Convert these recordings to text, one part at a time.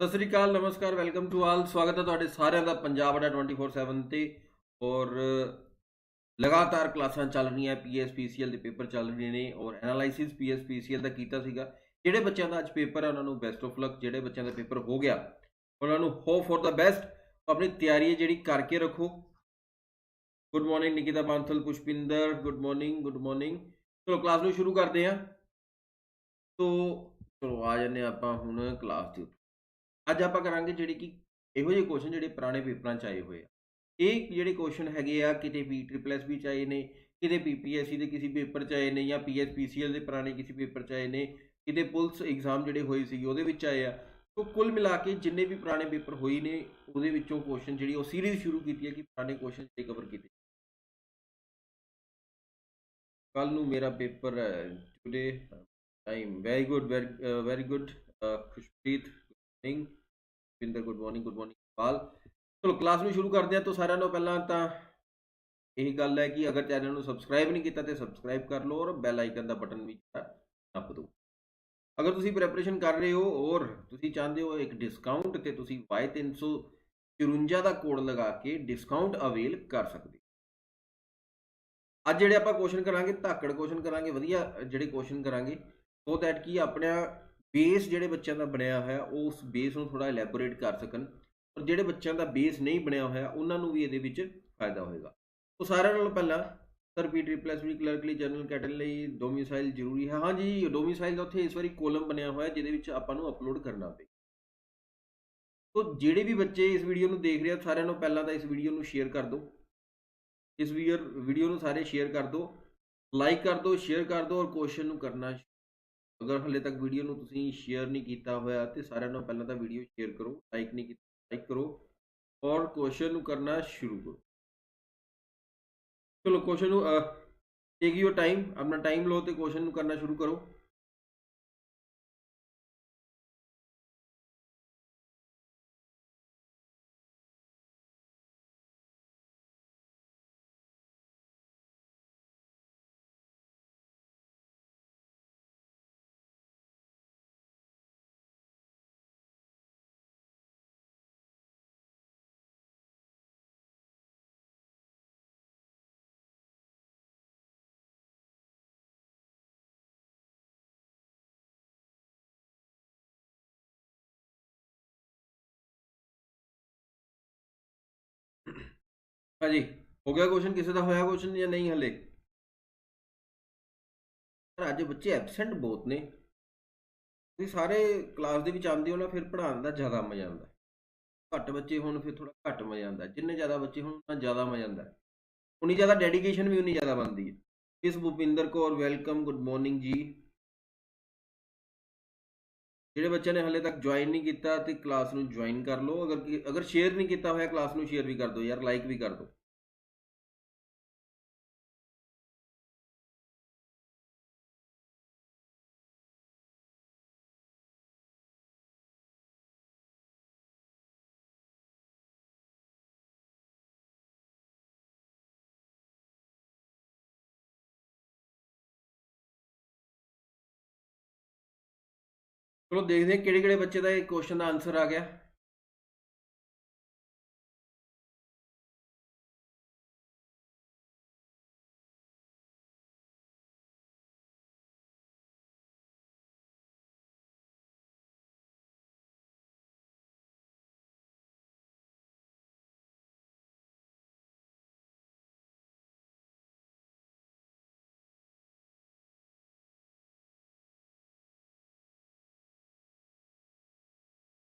सत श्री अकाल, नमस्कार, वेलकम टू ऑल। स्वागत है ਤੁਹਾਡੇ ਸਾਰਿਆਂ ਦਾ ਪੰਜਾਬ ਅड्डा 24/7 ਤੇ। ਔਰ ਲਗਾਤਾਰ ਕਲਾਸਾਂ ਚੱਲ ਰਹੀਆਂ, ਪੀਐਸਪੀਸੀਐਲ ਦੇ ਪੇਪਰ ਚੱਲ ਰਹੇ ਨੇ ਔਰ ਐਨਾਲਾਈਸਿਸ ਪੀਐਸਪੀਸੀਐਲ ਦਾ ਕੀਤਾ ਸੀਗਾ। ਜਿਹੜੇ ਬੱਚਿਆਂ ਦਾ ਅੱਜ ਪੇਪਰ ਹੈ ਉਹਨਾਂ ਨੂੰ ਬੈਸਟ ਆਫ ਲੱਕ। ਜਿਹੜੇ ਬੱਚਿਆਂ ਦਾ ਪੇਪਰ ਹੋ ਗਿਆ ਉਹਨਾਂ ਨੂੰ ਹੋਪ ਫॉर द बेस्ट। ਆਪਣੀ ਤਿਆਰੀ ਜਿਹੜੀ ਕਰਕੇ ਰੱਖੋ। Good morning Nikita Bansal, Pushpinder, good morning, good morning. ਚਲੋ ਕਲਾਸ ਨੂੰ ਸ਼ੁਰੂ ਕਰਦੇ ਹਾਂ। तो चलो आ जाने ਆਪਾਂ ਹੁਣ ਕਲਾਸ ਦੇ ਉੱਤੇ। ਅੱਜ ਆਪਾਂ ਕਰਾਂਗੇ ਜਿਹੜੇ ਕਿ ਇਹੋ ਜਿਹੇ ਕੁਐਸਚਨ ਜਿਹੜੇ ਪੁਰਾਣੇ ਪੇਪਰਾਂ 'ਚ ਆਏ ਹੋਏ ਆ। ਇਹ ਜਿਹੜੇ ਕੁਐਸਚਨ ਹੈਗੇ ਆ ਕਿਤੇ ਵੀ ਟ੍ਰਿਪਲ ਐਸ ਵੀ 'ਚ ਆਏ ਨੇ, ਕਿਤੇ ਪੀਪੀਐਸਸੀ ਦੇ ਕਿਸੇ ਪੇਪਰ 'ਚ ਆਏ ਨੇ, ਜਾਂ ਪੀਐਸਪੀਸੀਐਲ ਦੇ ਪੁਰਾਣੇ ਕਿਸੇ ਪੇਪਰ 'ਚ ਆਏ ਨੇ, ਕਿਤੇ ਪੁਲਿਸ ਐਗਜ਼ਾਮ ਜਿਹੜੇ ਹੋਏ ਸੀ ਉਹਦੇ ਵਿੱਚ ਆਏ ਆ। तो कुल मिला के जिन्ने भी पुराने पेपर होए ने ਉਹਦੇ ਵਿੱਚੋਂ ਕੁਐਸਚਨ ਜਿਹੜੀ ਉਹ ਸੀਰੀਜ਼ ਸ਼ੁਰੂ ਕੀਤੀ ਹੈ ਕਿ ਪੁਰਾਣੇ ਕੁਐਸਚਨ ਜਿਹੜੇ ਕਵਰ ਕੀਤੇ। ਕੱਲ ਨੂੰ ਮੇਰਾ ਪੇਪਰ ਹੈ today time. Very good, very good. Khushpreet good morning, Vinder good morning, good morning Pal. चलो क्लास में शुरू करते हैं। तो सारे पहला तो यही गल है कि अगर चैनल को सबसक्राइब नहीं किया तो सबसक्राइब कर लो और बैल आइकन का बटन भी नप दो। अगर तुम प्रेपरेशन कर रहे हो और तुम चाहते हो एक डिस्काउंट तो तुम Y354 का कोड लगा के डिस्काउंट अवेल कर सकते। ਅੱਜ ਜਿਹੜੇ ਆਪਾਂ ਕੁਐਸਚਨ ਕਰਾਂਗੇ ਧਾਕੜ ਕੁਐਸਚਨ ਕਰਾਂਗੇ, ਵਧੀਆ ਜਿਹੜੇ ਕੁਐਸਚਨ ਕਰਾਂਗੇ ਸੋ ਦੈਟ ਕਿ ਆਪਣਾ ਬੇਸ ਜਿਹੜੇ ਬੱਚਿਆਂ ਦਾ ਬਣਿਆ ਹੋਇਆ ਉਸ ਬੇਸ ਨੂੰ ਥੋੜਾ ਇਲੈਬੋਰੇਟ ਕਰ ਸਕਣ, ਔਰ ਜਿਹੜੇ ਬੱਚਿਆਂ ਦਾ ਬੇਸ ਨਹੀਂ ਬਣਿਆ ਹੋਇਆ ਉਹਨਾਂ ਨੂੰ ਵੀ ਇਹਦੇ ਵਿੱਚ ਫਾਇਦਾ ਹੋਏਗਾ। तो ਸਾਰਿਆਂ ਨਾਲੋਂ ਪਹਿਲਾਂ ਸਰ ਪੀ ਟ੍ਰਿਪਲ ਐਸ ਵੀ ਕਲਰਕ ਲਈ ਜਨਰਲ ਕੈਟਲ ਲਈ ਡੋਮਿਸਾਈਲ ਜ਼ਰੂਰੀ ਹੈ। ਹਾਂ ਜੀ, ਡੋਮਿਸਾਈਲ ਦਾ ਉੱਥੇ ਇਸ ਵਾਰੀ ਕੋਲਮ ਬਣਿਆ ਹੋਇਆ ਜਿਹਦੇ ਵਿੱਚ ਆਪਾਂ ਨੂੰ ਅਪਲੋਡ ਕਰਨਾ ਪਏ। तो ਜਿਹੜੇ ਵੀ ਬੱਚੇ ਇਸ ਵੀਡੀਓ ਨੂੰ ਦੇਖ ਰਹੇ ਆ ਸਾਰਿਆਂ ਨੂੰ ਪਹਿਲਾਂ ਤਾਂ ਇਸ ਵੀਡੀਓ ਨੂੰ ਸ਼ੇਅਰ ਕਰ ਦਿਓ। इस वीडियो ਨੂੰ ਸਾਰੇ शेयर कर दो, लाइक कर दो, शेयर कर दो और क्वेश्चन ਨੂੰ करना। अगर हले तक वीडियो ਨੂੰ ਤੁਸੀਂ शेयर नहीं किया होया तो सारे नालों पहला तो वीडियो शेयर करो, लाइक नहीं किया लाइक करो और क्वेश्चन ਨੂੰ करना शुरू करो। चलो क्वेश्चन ਨੂੰ टेक योर टाइम, अपना टाइम लो तो क्वेश्चन ਨੂੰ करना शुरू करो। हाँ जी, हो गया क्वेश्चन? किसी का होया क्वेश्चन या नहीं हले? ਅੱਜ ਬੱਚੇ ਐਬਸੈਂਟ ਬਹੁਤ ਨੇ। ਤੁਸੀਂ ਸਾਰੇ ਕਲਾਸ ਦੇ ਵਿੱਚ ਆਉਂਦੇ ਹੋ ਨਾ, ਫਿਰ ਪੜ੍ਹਾਉਣ ਦਾ ਜ਼ਿਆਦਾ ਮਜ਼ਾ ਆਉਂਦਾ। ਘੱਟ ਬੱਚੇ ਹੋਣ ਫਿਰ ਥੋੜਾ ਘੱਟ ਮਜ਼ਾ ਆਉਂਦਾ, ਜਿੰਨੇ ਜ਼ਿਆਦਾ ਬੱਚੇ ਹੋਣ ਉਨਾ ਜ਼ਿਆਦਾ ਮਜ਼ਾ ਆਉਂਦਾ। उन्नी ज़्यादा डेडिकेशन भी उन्नी ज़्यादा बनती है। इस Bhupinder Kaur welcome, good morning ji. ਜਿਹੜੇ ਬੱਚਿਆਂ ਨੇ ਹਲੇ ਤੱਕ ਜੁਆਇਨ ਨਹੀਂ ਕੀਤਾ ਤੇ ਕਲਾਸ ਨੂੰ ਜੁਆਇਨ ਕਰ ਲਓ। ਅਗਰ ਸ਼ੇਅਰ ਨਹੀਂ ਕੀਤਾ ਹੋਇਆ ਕਲਾਸ ਨੂੰ ਸ਼ੇਅਰ ਵੀ ਕਰ ਦਿਓ ਯਾਰ, ਲਾਈਕ ਵੀ ਕਰ ਦਿਓ। ਚਲੋ ਦੇਖਦੇ ਹਾਂ ਕਿਹੜੇ ਕਿਹੜੇ ਬੱਚੇ ਦਾ ਇਹ ਕੁਐਸਚਨ ਦਾ ਆਨਸਰ ਆ ਗਿਆ।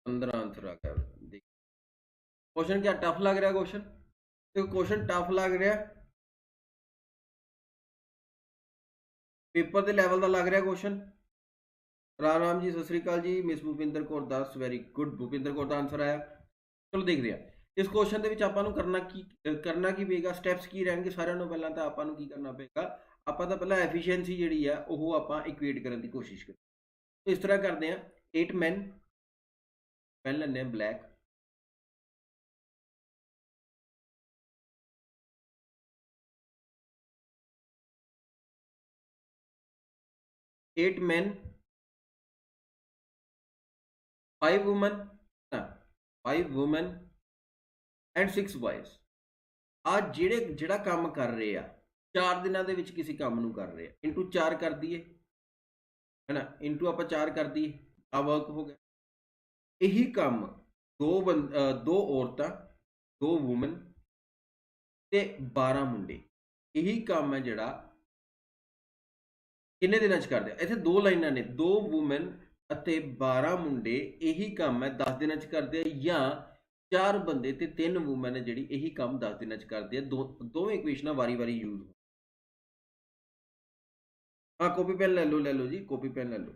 पंद्रह आंसर आ गया। देख क्वेश्चन क्या टफ लग रहा है? क्वेश्चन देखो, क्वेश्चन टफ लग रहा है, पेपर के लैवल का लग रहा question. Ram Ram ji, Sat Sri Akal ji. Miss Bhupinder Kaur 10, very good. Bhupinder Kaur का आंसर आया। चलो देखते हैं इस क्वेश्चन के आपको करना की पेगा, स्टैप्स की रहेंगे। सारे पहला तो आपको की करना पेगा, आप तो पहला एफिशिएंसी जी है वो आप इक्वेट करने की कोशिश करें। तो इस तरह करते हैं, 8 मैन, पेन लेने ब्लैक, eight man, 5 woman, 5 women and 6 boys आ ਜਿਹੜਾ ਕੰਮ ਕਰ ਰਹੇ ਆ 4 ਦਿਨਾਂ ਦੇ ਵਿੱਚ ਕਿਸੇ ਕੰਮ ਨੂੰ ਕਰ ਰਹੇ ਆ ਇੰਟੂ 4 ਕਰ ਦਈਏ है ना इंटू आप 4 कर दिए आ वर्क हो गया यही काम दो औरतां 2 वूमन ते 12 मुंडे यही काम है जिहड़ा किन्ने दिनां च करदे इत्थे 2 लाइनां ने 2 वूमन अते 12 मुंडे यही काम है 10 दिनां च करदे या 4 बंदे ते 3 वूमन है जिहड़ी यही काम 10 दिनां च करदे दोवें इक्वेशनां वारी वारी यूज हो हाँ कॉपी पेन ले लो जी कॉपी पेन ले लो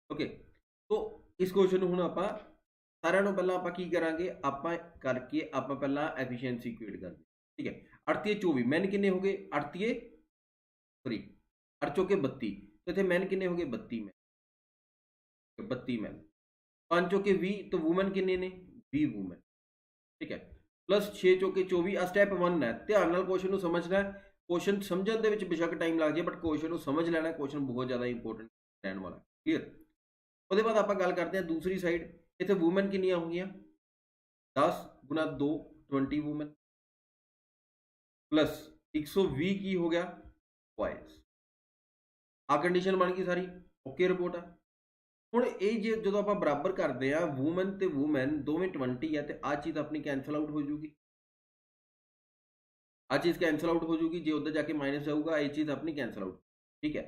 ओके तो इस क्वेश्चन ਨੂੰ ਹੁਣ ਆਪਾਂ ਸਾਰਿਆਂ ਨੂੰ ਪਹਿਲਾਂ ਆਪਾਂ ਕੀ ਕਰਾਂਗੇ ਆਪਾਂ ਕਰਕੇ ਆਪਾਂ ਪਹਿਲਾਂ ਐਫੀਸ਼ੀਐਂਸੀ ਇਕੁਏਟ ਕਰਦੇ ਠੀਕ ਹੈ 8 24 ਮੈਨ ਕਿੰਨੇ ਹੋ ਗਏ 8 ਸੌਰੀ 8 ਚੌਕੇ 32 तो इतने मैन किन्ने हो गए 32 मैन 32 मैन 5 चौके 20 तो वूमन किन्ने ने 20 वूमन ठीक है प्लस 6 चौके 24 आ स्टैप 1 है ध्यान नाल क्वेश्चन ਨੂੰ समझना है क्वेश्चन समझने ਦੇ ਵਿੱਚ बेशक टाइम लग जाए बट क्वेश्चन ਨੂੰ समझ लेना क्वेश्चन बहुत ज़्यादा इंपोर्टेंट रहने वाला क्लियर उसके बाद आप गल करते हैं दूसरी साइड इतने वूमन किनिया हो गई 10 गुना 2 20 वूमन प्लस 120 की हो गया बॉयज आ कंडीशन बन गई सारी ओके रिपोर्ट है ਹੁਣ ਇਹ ਜੇ ਜਦੋਂ ਆਪਾਂ ਬਰਾਬਰ ਕਰਦੇ ਆ ਵੂਮਨ ਤੇ ਵੂਮਨ ਦੋਵੇਂ 20 ਹੈ ਤੇ ਆ ਚੀਜ਼ ਆਪਣੀ ਕੈਨਸਲ ਆਊਟ ਹੋ ਜੂਗੀ आ चीज़ कैंसल आउट हो जूगी जो उधर जाके माइनस जाऊगा ये चीज़ अपनी कैंसल आउट ठीक है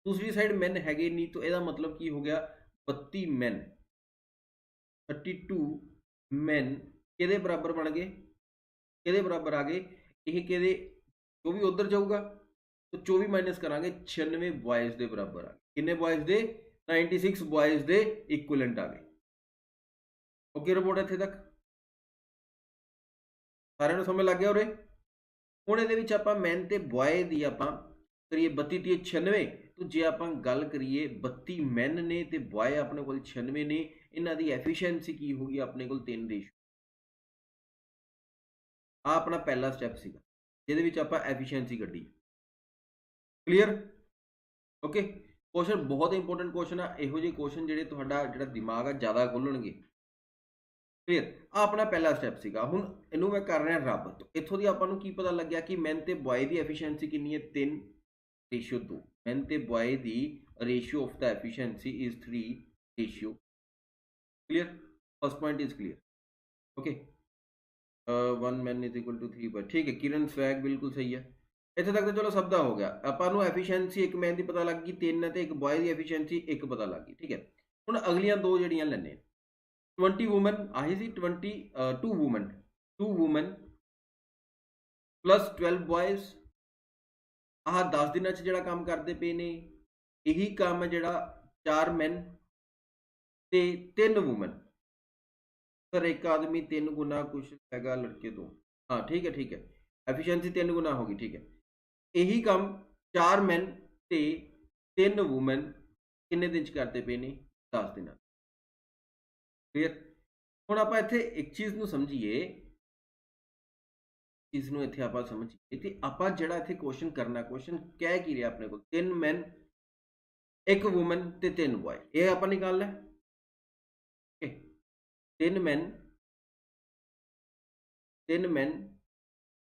दूसरी साइड मैन है नहीं तो यदा मतलब की हो गया 32 मैन 32 मैन कि बराबर बन गए कि बराबर आ गए ये कि 24 उधर जाऊगा तो 24 माइनस करा 96 बॉयज़ के बराबर आ गए किन्ने बॉयज़ के 96 बॉयज़ के इक्विवेलेंट आ गए ओके रिपोर्ट इत्थे तक सारे समझ लग गया उरे ਹੁਣ ਇਹਦੇ ਵਿੱਚ ਆਪਾਂ ਮੈਨ ਤੇ ਬॉय ਦੀ ਆਪਾਂ ਕਰੀਏ 32 ਤੇ 96 तो ਜੇ ਆਪਾਂ ਗੱਲ ਕਰੀਏ 32 ਮੈਨ ਨੇ ਤੇ ਬॉय ਆਪਣੇ ਕੋਲ 96 ਨੇ ਇਹਨਾਂ ਦੀ ਐਫੀਸ਼ੀਐਂਸੀ ਕੀ ਹੋਗੀ ਆਪਣੇ ਕੋਲ 3 ਰੇਸ਼ੋ ਆ ਆਪਣਾ ਪਹਿਲਾ ਸਟੈਪ ਸੀਗਾ ਜਿਹਦੇ ਵਿੱਚ ਆਪਾਂ ਐਫੀਸ਼ੀਐਂਸੀ ਕੱਢੀ ਕਲੀਅਰ ਓਕੇ क्वेश्चन बहुत इंपोर्टेंट क्वेश्चन आ ਇਹੋ ਜਿਹੇ क्वेश्चन ਜਿਹੜੇ ਤੁਹਾਡਾ ਜਿਹੜਾ ਦਿਮਾਗ ਆ ਜ਼ਿਆਦਾ ਖੋਲਣਗੇ क्लीयर आ अपना पहला स्टैप सीगा हुण इनू मैं कर रहा रब तो इत्थों दी आपां नूं की पता लग गया कि मैन ते बॉय दी एफिशिएंसी कितनी है 3 रेशियो 2 मैन ते boy the ratio of the efficiency is 3 ratio clear first point is clear okay 1 man is equal to 3 boy ठीक है किरण स्वैग बिल्कुल सही है इत्थे तक तो चलो सब दा हो गया आपां नूं एफिशिएंसी एक मैन दी पता लग गई 3 है ते एक बॉय दी एफिशिएंसी एक पता लग गई ठीक है हुण अगलियां दो जड़ियां लैने 20 वूमन आही सी 2 वूमन प्लस 12 बॉयज़ आह 10 दिनों जो काम करते पे ने यही काम है जोड़ा 4 मैन ते 3 वूमन सर एक आदमी 3 गुना कुछ हैगा लड़के तो हाँ ठीक है एफिशिएंसी 3 गुना होगी ठीक है यही काम 4 मैन ते 3 वूमन किन्ने दिन करते पे ने 10 दिन क्लियर हुण आपां इत्थे एक चीज़ नूं समझीए चीज़ नूं इत्थे आपां समझीए ते आपां जिहड़ा इत्थे क्वेश्चन करना क्वेश्चन कह की रिहा अपने कोल 3 मैन 1 वूमन ते 3 बॉय ये आपां निकालना है 3 मैन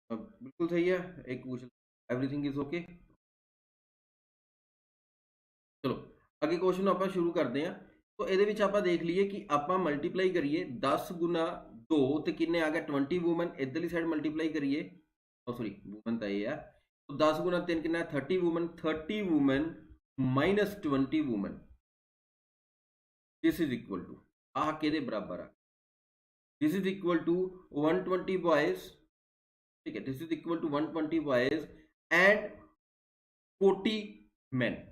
बिल्कुल सही है एक क्वेश्चन एवरीथिंग इज ओके चलो अगे क्वेश्चन आपां शुरू करते हैं तो ये आप देख लीए कि आप मल्टीप्लाई करिए 10 गुना 2 तो किन्ने आ गया 20 वूमन इधरली साइड मल्टीप्लाई करिए सॉरी वूमन तो ये है तो 10 गुना 3 कितना 30 woman minus 20 woman this is equal to आ के बराबर आ this is equal to 120 boys ठीक है this is equal to 120 boys and 40 man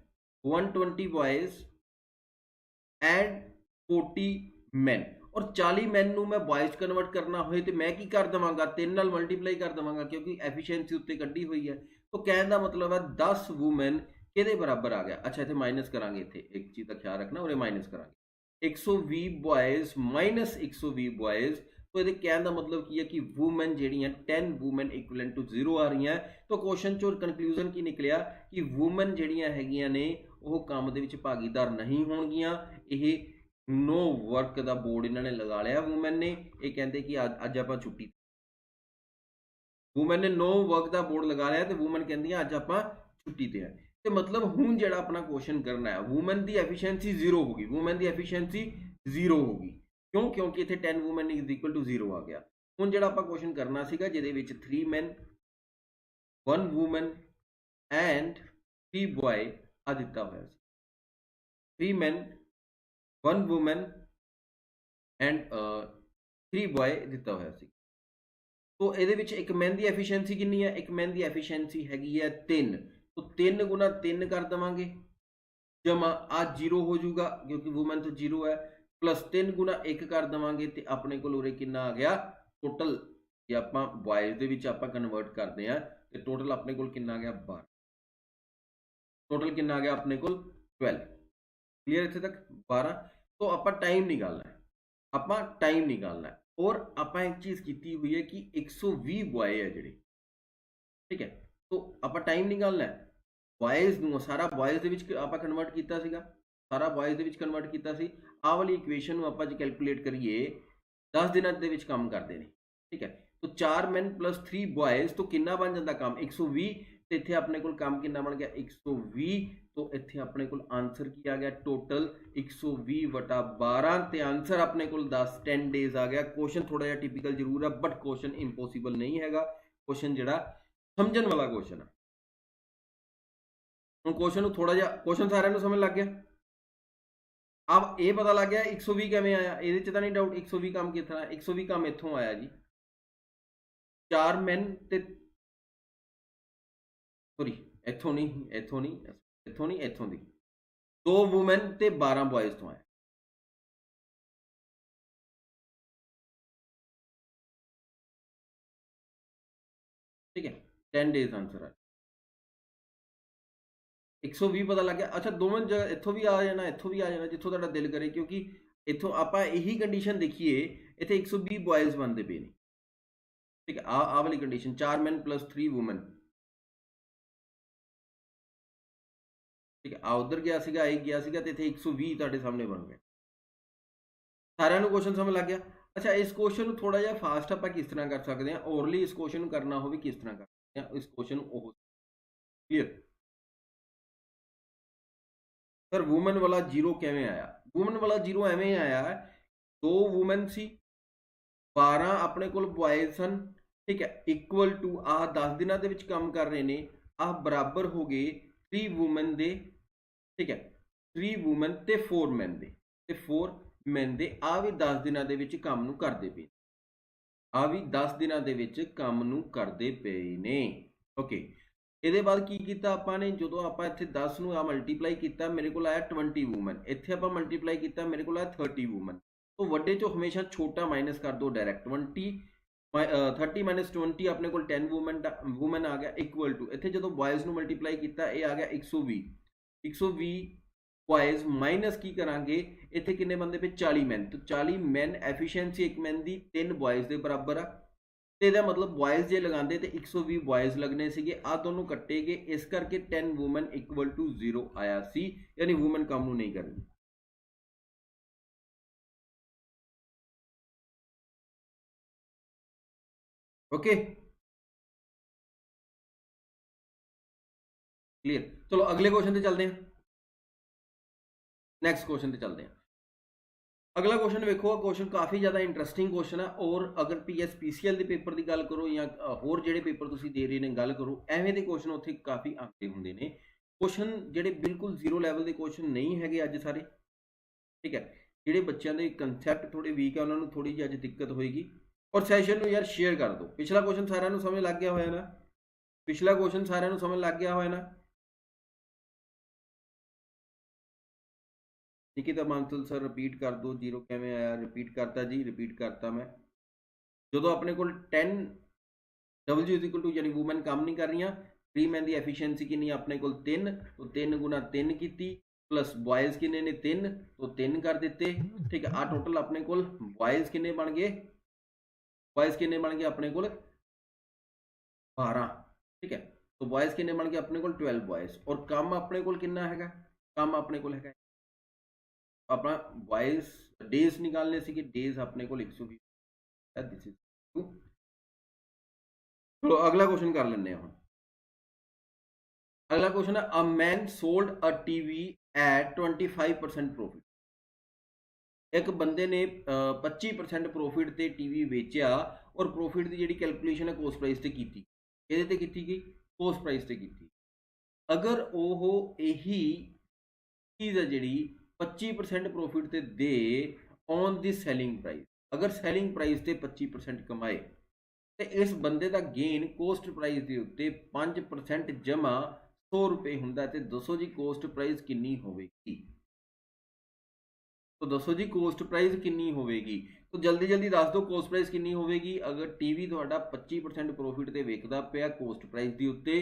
120 boys and 40 man और 40 मैन नूं मैं बॉयज कन्वर्ट करना होए तो मैं की कर देवांगा 3 नाल मल्टीप्लाई कर देवांगा क्योंकि एफिशिएंसी उत्ते कड्डी हुई है तो कहने का मतलब है 10 वूमन किहदे बराबर आ गया अच्छा इत्थे माइनस करांगे इत्थे एक चीज़ का ख्याल रखना उरे माइनस करांगे 120 बॉयज माइनस 120 बॉयज तो ये कहने का मतलब की है कि वूमन जिहड़ियां 10 वूमन इक्वलेंट टू 0 आ रही हैं तो क्वेश्चन चो कनक्लूजन की निकलिया कि वूमन जिहड़ियां हैगियां ने ਉਹ ਕੰਮ ਦੇ ਵਿੱਚ ਭਾਗੀਦਾਰ नहीं होणगियां ਇਹ नो वर्क का बोर्ड इन्होंने लगा लिया वूमेन ने, ये कहते कि अज आप छुट्टी, वूमेन ने नो वर्क का बोर्ड लगा लिया तो वूमेन कहती अज आप छुट्टी ते है। तो मतलब हूँ जो अपना क्वेश्चन करना है, वूमेन की एफिशिएंसी 0 होगी, वूमेन की एफिशिएंसी 0 होगी, क्यों? क्योंकि इतने 10 वूमेन इज इक्वल टू 0 आ गया। हूँ जो आप क्वेश्चन करना सीगा जिहदे 3 मैन 1 वूमेन एंड 3 बॉय आ दिता हुआ, 3 मैन 1 वूमेन एंड 3 बॉय दिता हुआ सी। तो ये एक मैन की एफिशिएंसी कितनी है? एक मैन की एफिशिएंसी हैगी है 3, तो 3 गुना 3 कर देवांगे जमा आ 0 हो जाऊगा क्योंकि वूमेन तो 0 है, प्लस 3 गुना 1 कर देवांगे तो अपने को उरे कितना आ गया टोटल, जे आप बॉयज़ दे विच आप कन्वर्ट करते हैं तो टोटल अपने को कितना आ गया 12, टोटल कितना आ गया अपने को 12। क्लीयर इत्थे तक 12। तो आप टाइम निकालना है, आप टाइम निकालना है, और आप एक चीज़ की हुई है कि 120 बॉय है जिहड़े, ठीक है, तो आप टाइम निकालना है, बॉयज़ नूं सारा बॉयज़ दे विच आप कन्वर्ट कीता सीगा, सारा बॉयज़ दे विच कन्वर्ट कीता सी। आह वाली इक्वेशन नूं आपां जे कैलकुलेट करिए 10 दिनां दे विच काम करदे ने, ठीक है, तो 4 मैन प्लस 3 बॉयज़ तो कितना बन जाता काम 120, तो इत्थे अपने कोल काम कितना बन गया 120, तो इत्थे अपने कोल आंसर की आ गया टोटल 120/12 ते आंसर अपने कोल 10 डेज आ गया। क्वेश्चन थोड़ा जिहा टिपिकल जरूर है बट क्वेश्चन इंपॉसिबल नहीं हैगा, क्वेश्चन जिहड़ा समझण वाला क्वेश्चन है। ਹੁਣ क्वेश्चन थोड़ा जिहा क्वेश्चन सारिਆਂ ਨੂੰ समझ लग गया। अब ये पता लग गया 120 किवें आया, ये तो नहीं डाउट 120 काम कितना, 120 काम इत्थों आया जी, 4 मैन ते सॉरी इत्थों नहीं, इत्थों नहीं, इत्थों नहीं, इत्थों दी 2 वूमेन ते 12 बॉयज़ तो आया, ठीक है, 10 डेज आंसर है 120 पता लग गया। अच्छा दोवें जगह इत्थों भी आ जाना, इत्थों भी आ जाना, जित्थों तुहाडा दिल करे, क्योंकि इत्थों आपां यही कंडीशन देखिए, इत्थे 120 बॉयज़ बनते पे ने, ठीक है, आ वाली कंडीशन 4 मैन प्लस 3 वूमेन, ठीक है, आ उधर गया सीगा, एक गया सीगा, तो इत्थे 120 तुहाडे सामने बन गए। सारिਆਂ ਨੂੰ क्वेश्चन समझ लग गया। अच्छा इस क्वेश्चन ਨੂੰ थोड़ा जिहा फास्ट ਆਪਾਂ किस तरह कर सकते हैं, ओरली इस क्वेश्चन ਨੂੰ करना हो भी किस तरह कर सकते हैं, इस क्वेश्चन ਨੂੰ ਉਹ क्लियर। सर वूमन वाला 0 किवें आया? वूमन वाला 0 एवें आया, 2 वूमन सी 12 अपने कोल बॉयज़ सन, ठीक है, इक्वल टू आह 10 दिनों के विच काम कर रहे ने, आह बराबर हो गए 3 वूमन दे, ठीक है, 3 वूमन ते 4 मैन दे, ते 4 मैन दे आ भी 10 दिनों के विच काम नूं करदे पे, आ भी 10 दिनों के विच काम नूं करदे पे ने। ओके ਇਹਦੇ ਬਾਅਦ ਕੀ ਕੀਤਾ ਆਪਾਂ ਨੇ, ਜਦੋਂ ਆਪਾਂ ਇੱਥੇ 10 ਨੂੰ ਆ ਮਲਟੀਪਲਾਈ ਕੀਤਾ ਮੇਰੇ ਕੋਲ ਆਇਆ 20 ਵੂਮਨ, ਇੱਥੇ ਆਪਾਂ ਮਲਟੀਪਲਾਈ ਕੀਤਾ ਮੇਰੇ ਕੋਲ ਆਇਆ 30 ਵੂਮਨ। तो ਵੱਡੇ ਚੋਂ ਹਮੇਸ਼ਾ ਛੋਟਾ ਮਾਈਨਸ ਕਰ ਦਿਓ ਡਾਇਰੈਕਟ, 30 ਮਾਈਨਸ 20 ਆਪਣੇ ਕੋਲ 10 ਵੂਮਨ ਆ ਗਿਆ ਇਕੁਅਲ ਟੂ, ਇੱਥੇ ਜਦੋਂ ਬॉयਜ਼ ਨੂੰ ਮਲਟੀਪਲਾਈ ਕੀਤਾ ਇਹ ਆ ਗਿਆ 120 बॉयज़ माइनस की करांगे इत्थे किन्ने बनदे पे 40 मैन, तो 40 मैन एफिशिएंसी एक मैन दी 3 बॉयज़ दे बराबर आ, तो यह मतलब बॉयज़ जे लगाते तो 120 बॉयज़ लगने से आ दोनों कट्टे गए, इस करके 10 वूमन इक्वल टू 0 आया सी, यानी वूमन काम नूं नहीं करनी। Okay clear. चलो अगले क्वेश्चन पे चलते हैं, नैक्सट क्वेश्चन पे चलते हैं। अगला क्वेश्चन देखो, क्वेश्चन काफ़ी ज़्यादा इंटरस्टिंग क्वेश्चन है, और अगर PS PCL के पेपर की गल करो या होर जिहड़े पेपर तुसीं दे रहे हैं गल करो, एवें दे क्वेश्चन उत्थे काफ़ी आते होंदे ने। क्वेश्चन जिहड़े बिल्कुल 0 लैवल के क्वेश्चन नहीं हैगे अज सारे, ठीक है, जिहड़े बच्चों के कंसैप्ट थोड़े वीक है उन्होंने थोड़ी जी अज दिक्कत होएगी। और सैशन यार शेयर कर दो, पिछला क्वेश्चन सारिਆਂ ਨੂੰ समझ लग गया होया ना, पिछला क्वेश्चन सारिਆਂ ਨੂੰ समझ लग गया होया ना। निकिता बांसल सर रिपीट कर दो 0 किवें आया, रिपीट करता जी, रिपीट करता मैं। जो अपने को 10 W इज इक्वल टू यानी वूमन काम नहीं कर रही, 3 मैन की एफिशिएंसी कितनी अपने को 3, तो 3 गुना 3 की प्लस बॉयज़ किन्ने ने 3, तो 3 कर दिते, ठीक है, आ टोटल अपने को बॉयज़ किन्ने बन गए, बॉयज़ किन्ने बन गए अपने को 12, ठीक है, तो बॉयज़ किन्ने बन गए अपने को 12 बॉयज़, और काम अपने को कितना हैगा, काम अपने को हैगा अपना वाइज डेज निकालने सी, डेज अपने को 120 दिस इज टू। चलो अगला क्वेश्चन कर लेने हम। अगला क्वेश्चन है, a man sold a TV at 25% profit. एक बंदे ने 25% प्रॉफिट ते टीवी बेचा और प्रॉफिट की जी कैलकुलेशन है कोस्ट प्राइस से की गई, कोस्ट प्राइस से की। अगर वो यही चीज़ है जी 25% प्रॉफिट ते दे ऑन द सैलिंग प्राइस, अगर सैलिंग प्राइस से 25% कमाए तो इस बंदे का गेन कोस्ट प्राइस के उत्ते 5% जमा 100 रुपये होंगे। तो दसो जी कोस्ट प्राइस कितनी होगी? तो दसो जी कोस्ट प्राइस कितनी होगी? तो जल्दी जल्दी दस दो कोस्ट प्राइस कितनी होगी। अगर टीवी थोड़ा 25% प्रॉफिट से विकता पाया कोस्ट प्राइस के उत्ते,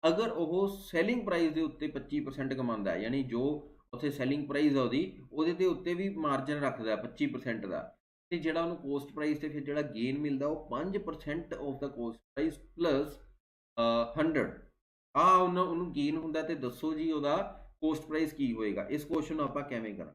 अगर वो सैलिंग प्राइस के उत्ते 25% कमाता है, यानी जो उत्थे सैलिंग प्राइस है वो उत्ते भी मार्जिन रखता है 25% का, तो जो कोस्ट प्राइस से फिर जो गेन मिलता वो 5% of the coast price plus 100 उन्होंने गेन होंगे। तो दसो जी वह कोस्ट प्राइस की होएगा? इस क्वेश्चन आप किवें करा?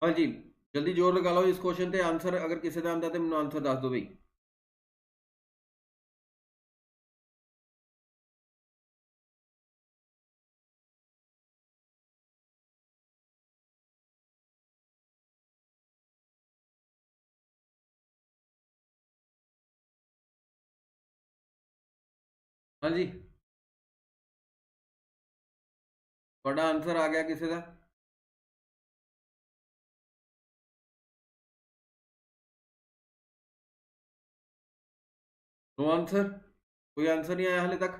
हाँ जी, जल्दी जोर लगा लो इस क्वेश्चन पे। आंसर अगर किसी का आंदा तो मैं आंसर दस दो भाई। हाँ जी, थोड़ा आंसर आ गया किसी का? No answer? कोई आंसर नहीं आया हाले तक?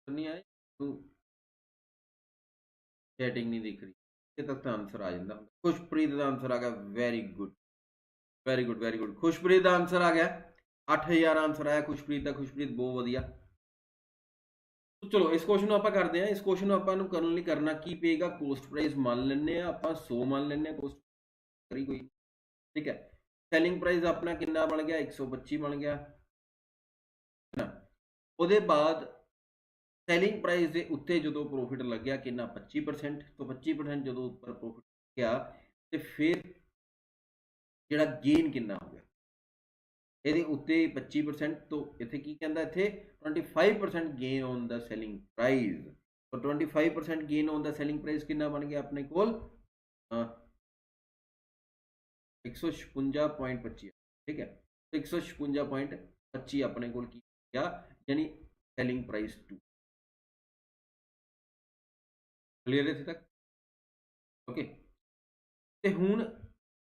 नहीं आया तो चैटिंग नहीं दिख रही, ये तक तो आंसर आ जाता। खुशप्रीत का आंसर आ गया, very good very good very good. Khushpreet का आंसर आ गया, 8000 आंसर आया खुशप्रीत का। खुशप्रीत बहुत वधिया। तो चलो इस क्वेश्चन आप करते हैं। इस क्वेश्चन आपको करने लिए करना की पेगा, कोस्ट प्राइस मान लेने आप 100 मान लेने कोस्ट करी कोई, ठीक है। सैलिंग प्राइस अपना कितना बन गया? 125 बन गया ना। उसके बाद सैलिंग प्राइस के उत्ते जो प्रॉफिट लग गया कि 25%, तो 25% जो उपर प्रॉफिट गया तो फिर जो गेन कितना हो गया ये उत्ते 25%, तो इतने की कहता इतने 25% gain on the selling price. तो 25% gain on the selling price कितना बन गया अपने को? 156.25, ठीक है। तो 156.25 अपने को क्या, यानी सैलिंग प्राइस 2। क्लीयर है इतने तक? ओके। तो हुण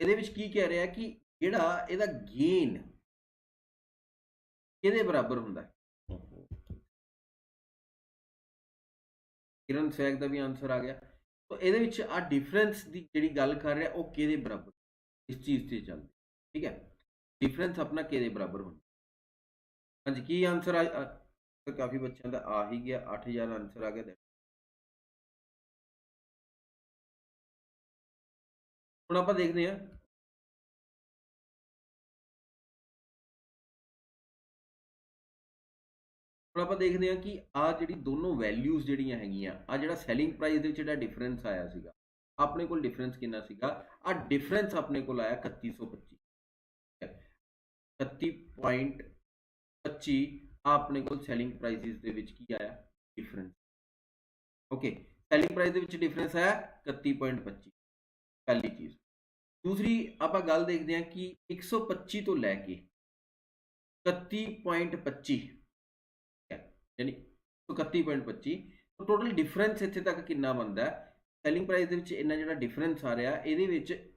ये की कह रहा कि जोड़ा यदा गेन कि बराबर होंगे? किरण सैग का भी आंसर आ गया। तो ये आ डिफरेंस की जी गल कर रहा वो कि बराबर इस चीज़ से चलती, ठीक है। डिफरेंस अपना कि बराबर होना। हाँ जी, की आंसर आ तो काफ़ी बच्चों का आ ही गया, 8000 आंसर आ गया। हम आप देखते हैं, हम आप देखते हैं कि आ जी दोनों वैल्यूज़ जड़ियाँ है, आ जो सैलिंग प्राइस के डिफरेंस आया सीगा, अपने को डिफरेंस कितना सीगा? आ डिफरेंस अपने को आया 3125, 31.25 अपने को सैलिंग प्राइसिस की आया difference. Okay, selling price difference आया 31.25, पहली चीज़। दूसरी आप गल देखते हैं कि 125 तो लैके 31.25 यानी 31.25, तो टोटल डिफरेंस इतने तक कितना बनता है? सैलिंग प्राइस इन्ना जो डिफरेंस आ रहा है ये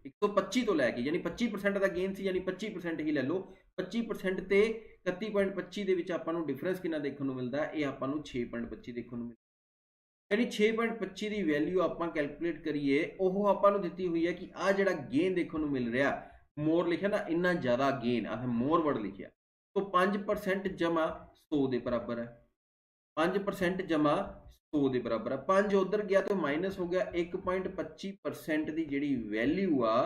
125 तो लैके, यानी 25% का गेन से, यानी 25% ही लै लो। 25% से 31.25 आपको डिफरेंस कितना देखने को मिलता है? ये आपको 6.25 देखने को मिलता है, यानी 6.25 की वैल्यू आप कैलकुलेट करिए वो आपको दी हुई है कि आ जो गेन देखने को मिल रहा, मोर लिखा ना, इन्ना ज़्यादा गेन, आ मोर वर्ड लिखा, तो 5% जमा 100 के बराबर है। 5% जमा 100 के बराबर है। 5 उधर गया तो माइनस हो गया 1.25% की जी वैल्यू आ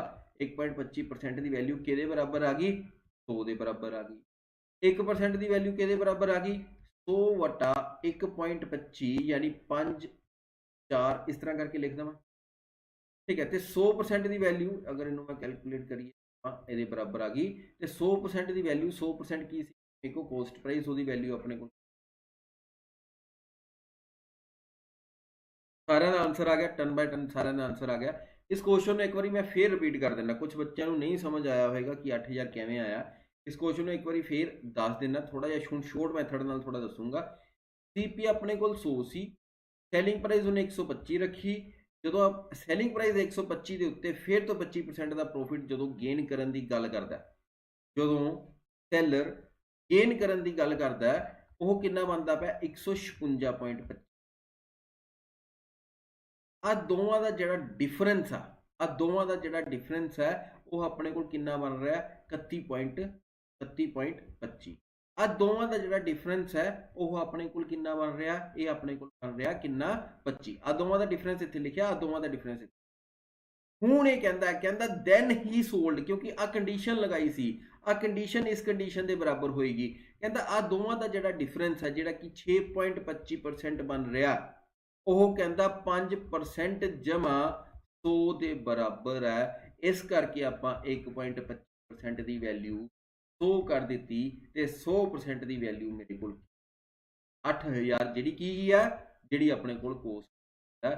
1.25% की वैल्यू कि बराबर आ गई 100 के बराबर आ गई। 1% की वैल्यू कि बराबर आ गई 100 वटा 1.25 यानी 5 4 इस तरह करके लिख देव। ठीक है, तो 100% की वैल्यू अगर इनू मैं कैलकुलेट करिए ये बराबर आ गई। तो 100% की वैल्यू 100% की एक कॉस्ट प्राइस वो वैल्यू अपने को सारे का आंसर आ गया, टन बाय टन सारे का आंसर आ गया। इस क्वेश्चन में एक बार मैं फिर रिपीट कर देना, कुछ बच्चों को नहीं समझ आया होगा कि 8000 किवें आया। इस क्वेश्चन में एक बार फिर दस देना, थोड़ा जहा शॉर्ट मैथड नाल थोड़ा दसूंगा। सीपी अपने को 100 सी, सैलिंग प्राइस उन्हें 125 रखी। जो आप सैलिंग प्राइस 125 के उत्ते फिर तो 25% का प्रॉफिट जो गेन करने की गल करता है, जो सैलर गेन करने की गल करता है वह कितना बनता पाया 156.25। आ दोवां का जिहड़ा डिफरेंस आ दोवां का जिहड़ा डिफरेंस है वह अपने को कितना बन रहा है 31.25। आ दोवां का जिहड़ा डिफरेंस है वह अपने को कितना बन रहा है, ये अपने को बन रहा कितना 25। आ दोवां का डिफरेंस इत्थे लिखिया, आ दोवां का डिफरेंस हुण ये कहता दैन ही सोल्ड, क्योंकि आ कंडीशन लगाई सी, आ कंडीशन इस कंडीशन के बराबर होएगी। कहता आ दोवां का जिहड़ा डिफरेंस है जिहड़ा कि 6.25% बन रहा ਉਹ ਕਹਿੰਦਾ 5% ਜਮਾ 100 ਦੇ ਬਰਾबर है। इस करके ਆਪਾਂ 1.25% की वैल्यू 100 कर दी तो 100% की वैल्यू मेरे को 8000 जी की है जी अपने को कोस्ट है।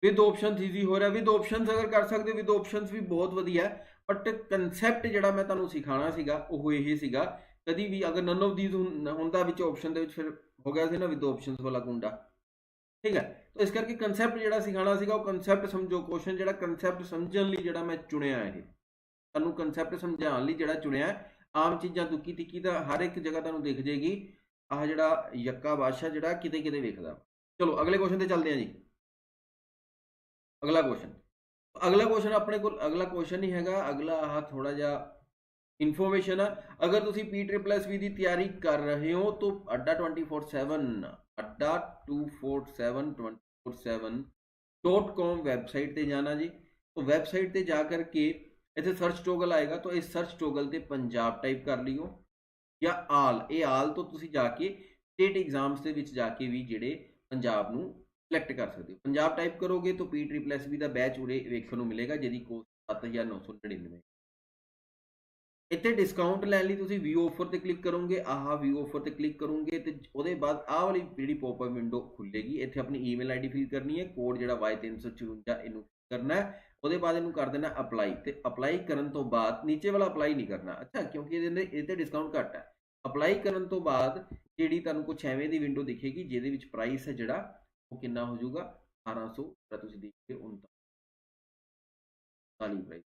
विद ऑप्शन ईजी हो रहा, विद ऑप्शन अगर कर सकते विद ऑप्शन भी बहुत वधिया, बट कंसैप्ट जो मैं तुहानू सिखाना सीगा वो यही सीगा। कभी भी अगर नन ऑफ दीज होंदा विच ऑप्शन दे फिर हो गया सी ना विद ऑप्शन वाला कुंडा। ठीक है, तो इस करके कंसैप्ट जो सिखाना सीगा वो कंसैप्ट समझो। क्वेश्चन जो कंसैप्ट समझने लिए जो मैं चुनिया है तुहानू कंसैप्ट समझाने लिए जो चुनिया आम चीज़ां तुक्की तिक्की तो हर एक जगह तुहानू दिख जाएगी। आह जो यक्का बादशाह जो किते किते वेखदा। चलो अगले क्वेश्चन पर चलते हैं जी। अगला क्वेश्चन, अगला क्वेश्चन अपने को अगला क्वेश्चन नहीं है, अगला आह थोड़ा जा इन्फॉर्मेशन है। अगर तुम P++V की तैयारी कर रहे हो तो अड्डा 24/7 अड्डा 247 वैबसाइट पर जाना जी। तो वैबसाइट पर जा करके इतने सर्च टोगल आएगा, तो इस सर्च टोगल से पंजाब टाइप कर लियो या आल, ये आल तो तुम जाके स्टेट एग्जाम्स के जाके भी जेडे पंजाब नूं सिलेक्ट कर सकते हो। पंजाब टाइप करोगे तो P++V का बैच उरे वेखण नूं मिलेगा जिहदी कोस्ट 7999। इतने डिस्काउंट लैन लई तुसीं व्यू ऑफर पर क्लिक करोगे, आह व्यू ऑफर पर क्लिक करोगे तो उसके बाद आह वाली जी पॉपअप विंडो खुलेगी। इतने अपनी ईमेल ID फिल करनी है, कोड जो Y354 इनू करना है, उसके बाद इनू कर देना अपलाई। तो अपलाई करने तो बाद नीचे वाला अपलाई नहीं करना, अच्छा, क्योंकि ये डिस्काउंट घट है। अपलाई करने तो बाद जी तुहानू कुछ एवें दी विंडो दिखेगी जिहदे विच प्राइस है जिहड़ा वो कितना हो जाऊगा 1800 तुसीं देखिए 39 प्राइस।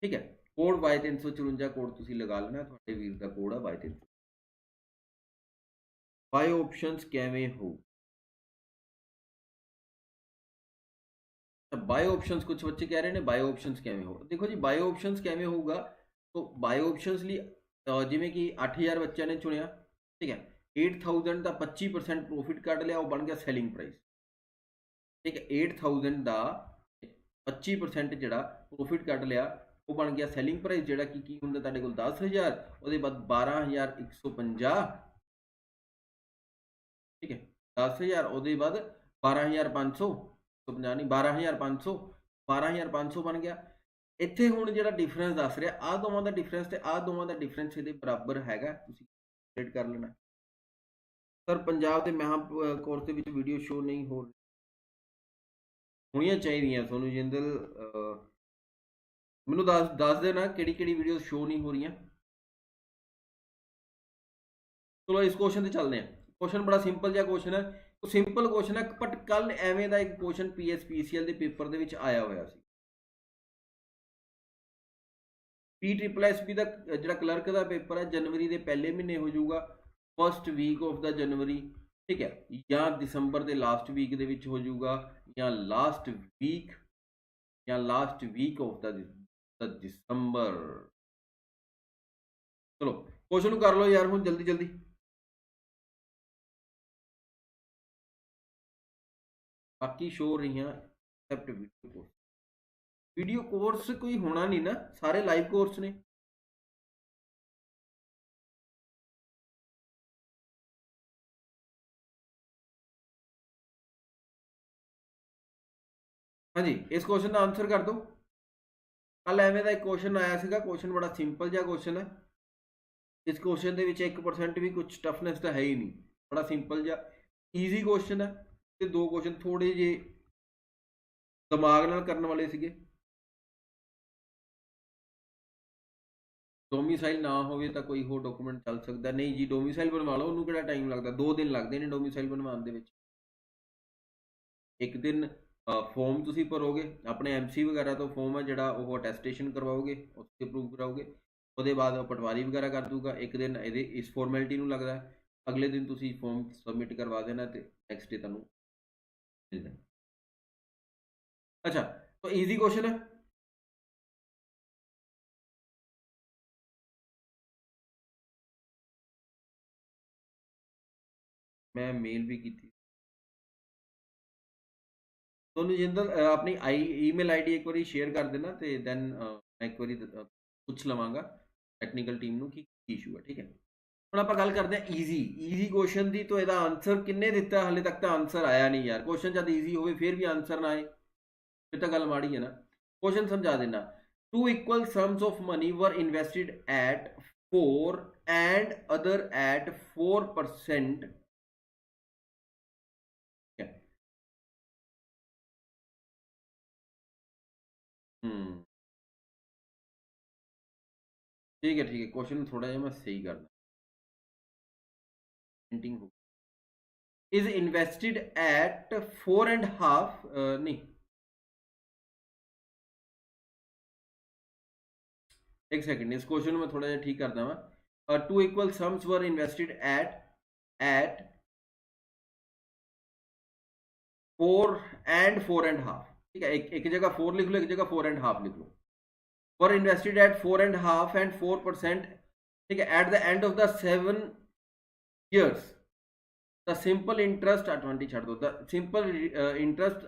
ठीक है, कोड Y354 कोड तुसीं लगा लेना, तुहाडे वीर का कोड है Y354। बाय ऑप्शंस किवें हो, बाय ऑप्शंस कुछ बच्चे कह रहे हैं बाय ऑप्शंस किवें हो। देखो जी बाय ऑप्शंस किवें होगा, तो बाय ऑप्शंस लिए जिवें कि 8000 बच्चों ने चुनिया, ठीक है, 8000 का 25% प्रॉफिट कट लिया, वो बन गया सैलिंग प्राइस। ठीक है, 8000 का 25% जो प्रॉफिट कट लिया वो बन गया सैलिंग प्राइस, जोड़ा कि होंगे तुहाडे कोल 10000, उसके बाद 12150। ठीक है, 10000 उसके बाद 12500, 150 नहीं 12500, 12500 बन गया। इत्थे हुण जिहड़ा डिफरेंस दस रहा आ दोवां दा डिफरेंस ते आ दोवां दा डिफरेंस इहदे बराबर हैगा, तुसीं कैलकुलेट कर लेना। सर पंजाब ते महा कोर्स दे विच वीडियो शो नहीं हो होनियां चाहिए सोनू जिंदल, मैनू दस देना किहड़ी वीडियो शो नहीं हो रही। चलो इस क्वेश्चन से चलते हैं। क्वेश्चन बड़ा सिंपल जहा क्वेश्चन है, तो सिंपल क्वेश्चन है बट कल एवें का एक क्वेश्चन PSPCL के पेपर के आया हुआ सी। P++B का जो क्लर्क का पेपर है जनवरी के पहले महीने हो जाऊगा, first week of the January, ठीक है, या दिसंबर के लास्ट वीक के हो जाऊगा, या last week of the December. चलो क्वेश्चन कर लो यार हुण जल्दी जल्दी। बाकी शो हो रही हैं except video course. Video course कोई होना नहीं ना, सारे लाइव कोर्स ने। हाँ जी, इस क्वेश्चन का आंसर कर दो। कल एवें का एक क्वेश्चन आया सीगा, क्वेश्चन बड़ा सिंपल जिहा क्वेश्चन है। इस क्वेश्चन के 1% भी कुछ टफनेस तो है ही नहीं, बड़ा सिंपल जिहा ईजी क्वेश्चन है। ते दो क्वेश्चन थोड़े जे दिमाग नाल करने वाले सीगे। डोमिसाइल ना होवे तो कोई होर डॉक्यूमेंट चल सकता नहीं जी, डोमिसाइल बनवा लो, उन्होंने किहड़ा टाइम लगता, 2 दिन लगते हैं डोमिसाइल बनवाने दे विच। एक दिन फॉर्म तुसीं भरोगे अपने MC वगैरह तो, फॉर्म है जिहड़ा वो अटैस्टेशन करवाओगे, उससे प्रूव कराओगे, उसके बाद पटवारी वगैरह कर दूगा। एक दिन ये इस फॉर्मैलिटी में लगता है, अगले दिन तुसीं फॉर्म सबमिट करवा देना तो नैक्सट डे तुहानूं मिल जाना। अच्छा, तो ईजी क्वेश्चन है। मैं मेल भी की थी तो जिंदल अपनी ईमेल आईडी एक बार शेयर कर देना तो दैन मैं एक बार पूछ लवांगा टैक्नीकल टीम ਨੂੰ कि इशू है। ठीक है, ਹੁਣ ਆਪਾਂ ਗੱਲ ਕਰਦੇ ਹਾਂ ਈਜ਼ੀ ਕੁਐਸਚਨ ਦੀ। तो ਇਹਦਾ ਆਨਸਰ ਕਿੰਨੇ ਦਿੱਤਾ, ਹਲੇ ਤੱਕ ਤਾਂ ਆਨਸਰ ਆਇਆ ਨਹੀਂ ਯਾਰ। ਕੁਐਸਚਨ ਜਦ ਈਜ਼ੀ ਹੋਵੇ ਫਿਰ ਵੀ ਆਨਸਰ ਨਾ ਆਏ ਫਿਰ ਤਾਂ ਗੱਲ ਮਾੜੀ ਹੈ ਨਾ। ਕੁਐਸਚਨ ਸਮਝਾ ਦੇਣਾ। Two equal sums of money were invested at 4 and other at 4%। हम्म, ठीक है क्वेश्चन थोड़ा जिहा मैं सही करना। प्रिंटिंग हो इज इन्वेस्टेड एट 4.5 नहीं, एक सेकंड, इस क्वेश्चन में थोड़ा जिहा ठीक करदा मैं। Two equal sums were invested at 4 and 4.5। ठीक है, एक जगह 4 लिख लो, एक जगह 4.5 लिख लो। वर इन्वेस्टेड एट 4.5 and 4%। ठीक है, at the end of the 7 years the simple interest 20 छाड़ दो, the simple interest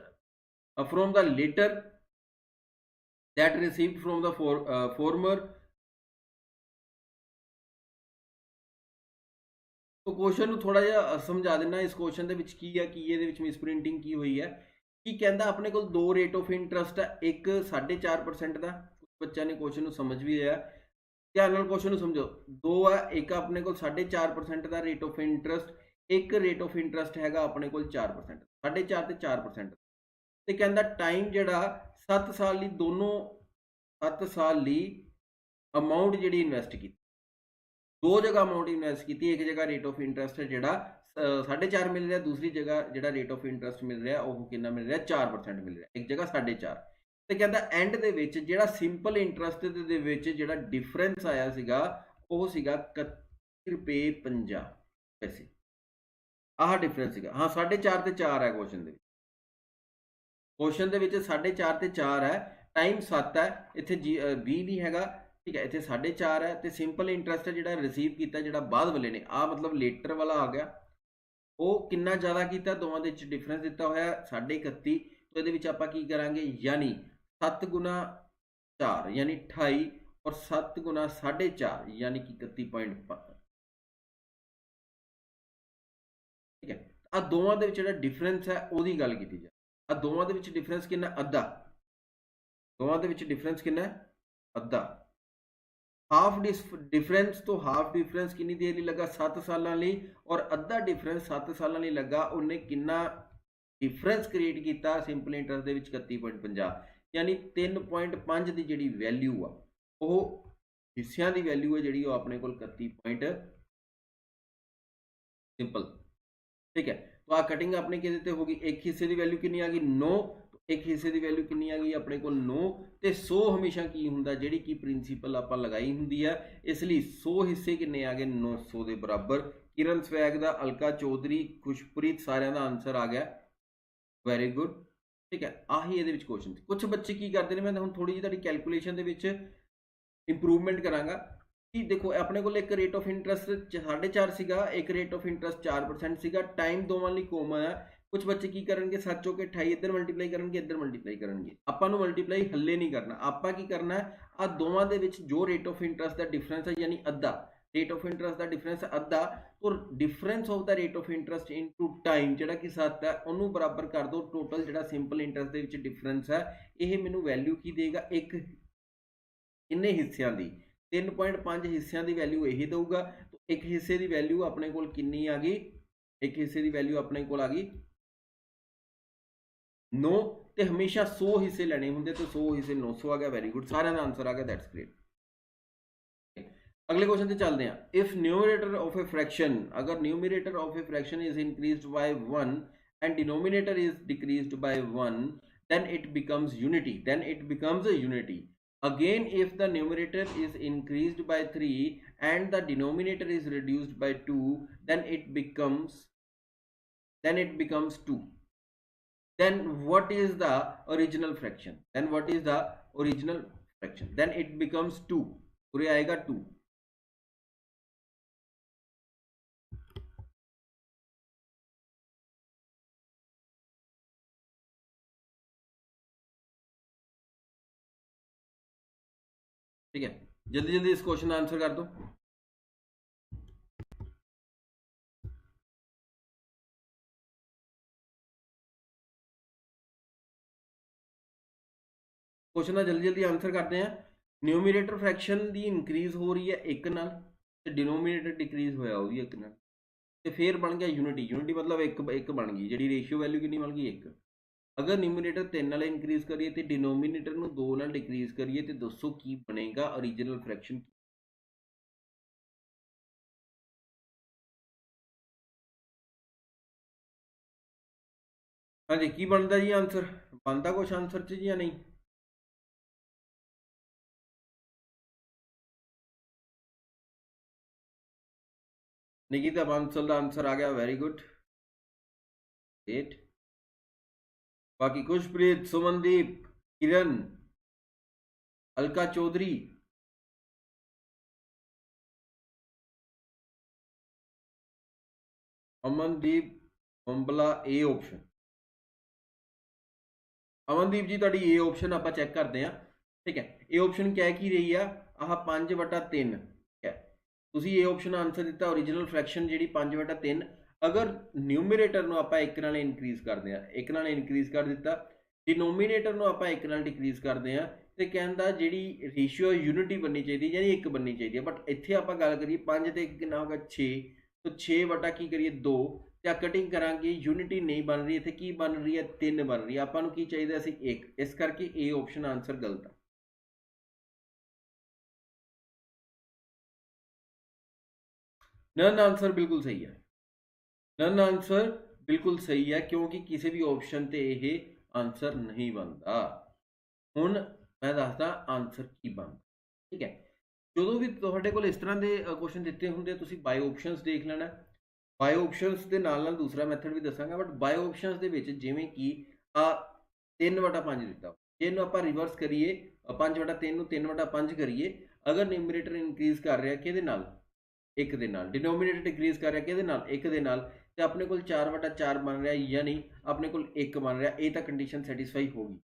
from the later that received from the former। तो क्वेश्चन ਨੂੰ ਥੋੜਾ ਜਿਹਾ ਸਮਝਾ ਦੇਣਾ। ਇਸ क्वेश्चन ਦੇ ਵਿੱਚ ਕੀ ਹੈ, ਕੀ ਇਹਦੇ ਵਿੱਚ ਮਿਸਪ੍ਰਿੰਟਿੰਗ ਕੀ ਹੋਈ ਹੈ। ਕੀ ਕਹਿੰਦਾ ਆਪਣੇ ਕੋਲ ਦੋ ਰੇਟ ਆਫ ਇੰਟਰਸਟ ਹੈ, ਇੱਕ 4.5% ਦਾ। ਕੁਝ ਬੱਚਿਆਂ ਨੇ क्वेश्चन ਨੂੰ ਸਮਝ ਵੀ ਲਿਆ, ਧਿਆਨ ਨਾਲ क्वेश्चन ਨੂੰ ਸਮਝੋ। ਦੋ ਹੈ, ਇੱਕ ਆਪਣੇ ਕੋਲ 4.5% ਦਾ ਰੇਟ ਆਫ ਇੰਟਰਸਟ, ਇੱਕ ਰੇਟ ਆਫ ਇੰਟਰਸਟ ਹੈਗਾ ਆਪਣੇ ਕੋਲ 4%, 4.5 ਤੇ 4%। ਤੇ ਕਹਿੰਦਾ ਟਾਈਮ ਜਿਹੜਾ 7 ਸਾਲ ਲਈ, ਦੋਨੋਂ 7 ਸਾਲ ਲਈ ਅਮਾਊਂਟ ਜਿਹੜੀ ਇਨਵੈਸਟ ਕੀਤੀ, दो जगह अमाउंट इन्वेस्ट की, एक जगह रेट ऑफ इंटरस्ट है जोड़ा 4.5 मिल रहा, दूसरी जगह जो रेट ऑफ इंटरस्ट मिल रहा वो कितना मिल रहा 4% मिल रहा, एक जगह 4.5। तो कहता एंड दे विच जिहड़ा सिंपल इंटरस्ट दे विच जिहड़ा डिफरेंस आया सीगा वो सीगा 31 रुपए 50 पैसे। आह डिफरेंस सीगा। हाँ 4.5 ते 4 है क्वेश्चन दे, क्वेश्चन दे विच 4.5 ते 4 है, टाइम 7 है, इत्थे 20 नहीं हैगा। ठीक है, इतने 4.5 है तो सिंपल इंटरस्ट है जो रिसीव किया जो बाद वाले ने, आ मतलब लेटर वाला आ गया, वो कितना ज़्यादा किया, दोवों के डिफरेंस दिता होया 31.5। तो ये आप की करा, यानी 7 गुना 4 यानी 28 और 7 गुना 4.5 यानी कि 31.5। ठीक है, आ दोवों के जो डिफरेंस है वो गल की जाए। आ दोवों के डिफरेंस कितना, अद्धा। दोवों के डिफरेंस कितना, अद्धा। हाफ डिफरेंस तो हाफ डिफरेंस कितनी देर लगा, 7 साल, और अद्धा डिफरेंस 7 साल लगा। उन्हें कितना डिफरेंस क्रिएट किया सिंपल इंटरस्ट के 31.50, यानी 3.5 की जी वैल्यू आ वो हिस्सों की वैल्यू है जी अपने को 31 सिंपल। ठीक है, तो आ कटिंग अपनी कि होगी, एक हिस्से की वैल्यू कितनी आ गई 9, एक हिस्से की वैल्यू कितनी आ गई अपने को 9, तो 100 हमेशा की होंगे जी की प्रिंसीपल आप लगाई होंगी है, इसलिए 100 हिस्से किन्ने आ गए 900 के बराबर। किरण स्वैग का, अलका चौधरी, खुशप्रीत, सारे का आंसर आ गया, वेरी गुड। ठीक है, आही ये क्वेश्चन। कुछ बच्चे की करते हैं, मैं हम थोड़ी जी कैलकुलेशन के इंप्रूवमेंट कराँगा कि देखो अपने को एक रेट ऑफ इंटरस्ट 4.5 ਸੀਗਾ, एक रेट ऑफ इंटरस्ट 4% ਸੀਗਾ। टाइम दोवां ਲਈ ਕੋਮਨ ਹੈ। कुछ बच्चे की करनगे 7 चौके 28 इधर मल्टीप्लाई करनगे इधर मल्टीप्लाई करनगे। ਆਪਾਂ ਨੂੰ ਮਲਟੀਪਲਾਈ ਹੱਲੇ ਨਹੀਂ ਕਰਨਾ, ਆਪਾਂ ਕੀ ਕਰਨਾ ਹੈ ਆ ਦੋਵਾਂ ਦੇ ਵਿੱਚ ਜੋ rate of interest the difference ਹੈ ਯਾਨੀ ਅੱਧਾ, रेट ऑफ इंटरस्ट का डिफरेंस अद्धा, तो difference of the rate of interest into time जिहड़ा कि 7 है उन्होंने बराबर कर दो टोटल जिहड़ा सिंपल इंटरस्ट दे विच डिफरेंस है। ये मैनू वैल्यू की देगा एक किन्ने हिस्सों की 3.5 हिस्सों की वैल्यू यही दूगा। तो एक हिस्से की वैल्यू अपने को कितनी आ गई, एक हिस्से की वैल्यू अपने को आ गई 9, तो हमेशा 100 हिस्से लेने होंगे, तो 100 हिस्से 900 आ गया। वेरी गुड, सारे का आंसर आ गया, दैट्स ग्रेट। अगले क्वेश्चन से चलते हैं। If numerator of a fraction, अगर numerator of a fraction is increased by 1 and denominator is decreased by 1 then it becomes unity, then it becomes a unity. Again if the numerator is increased by 3 and the denominator is reduced by 2 then it becomes 2. Then what is the original fraction, then what is the original fraction, then it becomes 2, पूरे आएगा 2। ठीक है, जल्दी जल्दी इस question का answer कर दो। क्वेश्चन का जल्दी जल्दी आंसर करते हैं। न्यूमरेटर फ्रैक्शन की इंक्रीज हो रही है एक नाल, ते डिनोमिनेटर डिक्रीज होया वो भी एक नाल, ते फिर बन गया यूनिटी। यूनिटी मतलब एक बन गई, जी रेशियो वैल्यू कितनी बन गई एक। अगर न्यूमरेटर 3 नाल इंक्रीज करिए तो डिनोमिनेटर को 2 नाल डिक्रीज करिए तो दसो की बनेगा ओरिजिनल फ्रैक्शन। हाँ जी, की बनता जी आंसर, बनता कुछ आंसर च जी या नहीं? निकिता बांसल का आंसर आ गया, वेरी गुड, 8। बाकी खुशप्रीत, सुमनदीप, किरण, अलका चौधरी, अमनदीप अंबला ए ऑप्शन। अमनदीप जी तुहाडी ए ऑप्शन आप चैक करते हैं। ठीक है, ए ऑप्शन क्या की रही है, आह 5/3 है। तुसीं ए ऑप्शन आंसर दिता ओरिजिनल फ्रैक्शन जी 5/3। अगर न्यूमरेटर को आप एक नाल इनक्रीज करते हैं, एक नाल इनक्रीज कर दिता, डिनोमीनेटर को आप एक नाल डिक्रीज करते हैं, तो कहता जी रेशियो यूनिटी बननी चाहिए यानी एक बननी चाहिए। बट इत्थे आप गल करिए 5 तो कितना होगा 6, तो 6 की करिए 2, या कटिंग करांगे यूनिटी नहीं बन रही, इत्थे की बन रही है 3 बन रही है। आपां की चाहिए सी 1, इस करके ए ऑप्शन आंसर गलत है। नन आंसर बिल्कुल सही है, नन आंसर बिल्कुल सही है, क्योंकि किसी भी ऑप्शन ते यह आंसर नहीं बनता। हुण मैं दसदा आंसर की बनता। ठीक है, जो भी तुहाडे कोल इस तरह के क्वेश्चन दिते होंगे तुसीं बाय ऑप्शनस देख लेना। बाय ऑप्शनस के नाल नाल दूसरा मैथड भी दसांगा, बट बाय ऑप्शनस दे विच जिवें कि 3/5 दिता, जे इहनूं आपां रिवर्स करिए 5/3 नूं 3/5 करिए, अगर न्यूमरेटर इनक्रीज कर रहा किहदे नाल, एक दे नाल, डिनोमिनेटर डिक्रीज कर रहा किहदे नाल, एक दे नाल, ते अपने कोल 4/4 बन रहा या नहीं, अपने कोल 1 बन रहा, ये तो कंडीशन सैटिस्फाई होगी।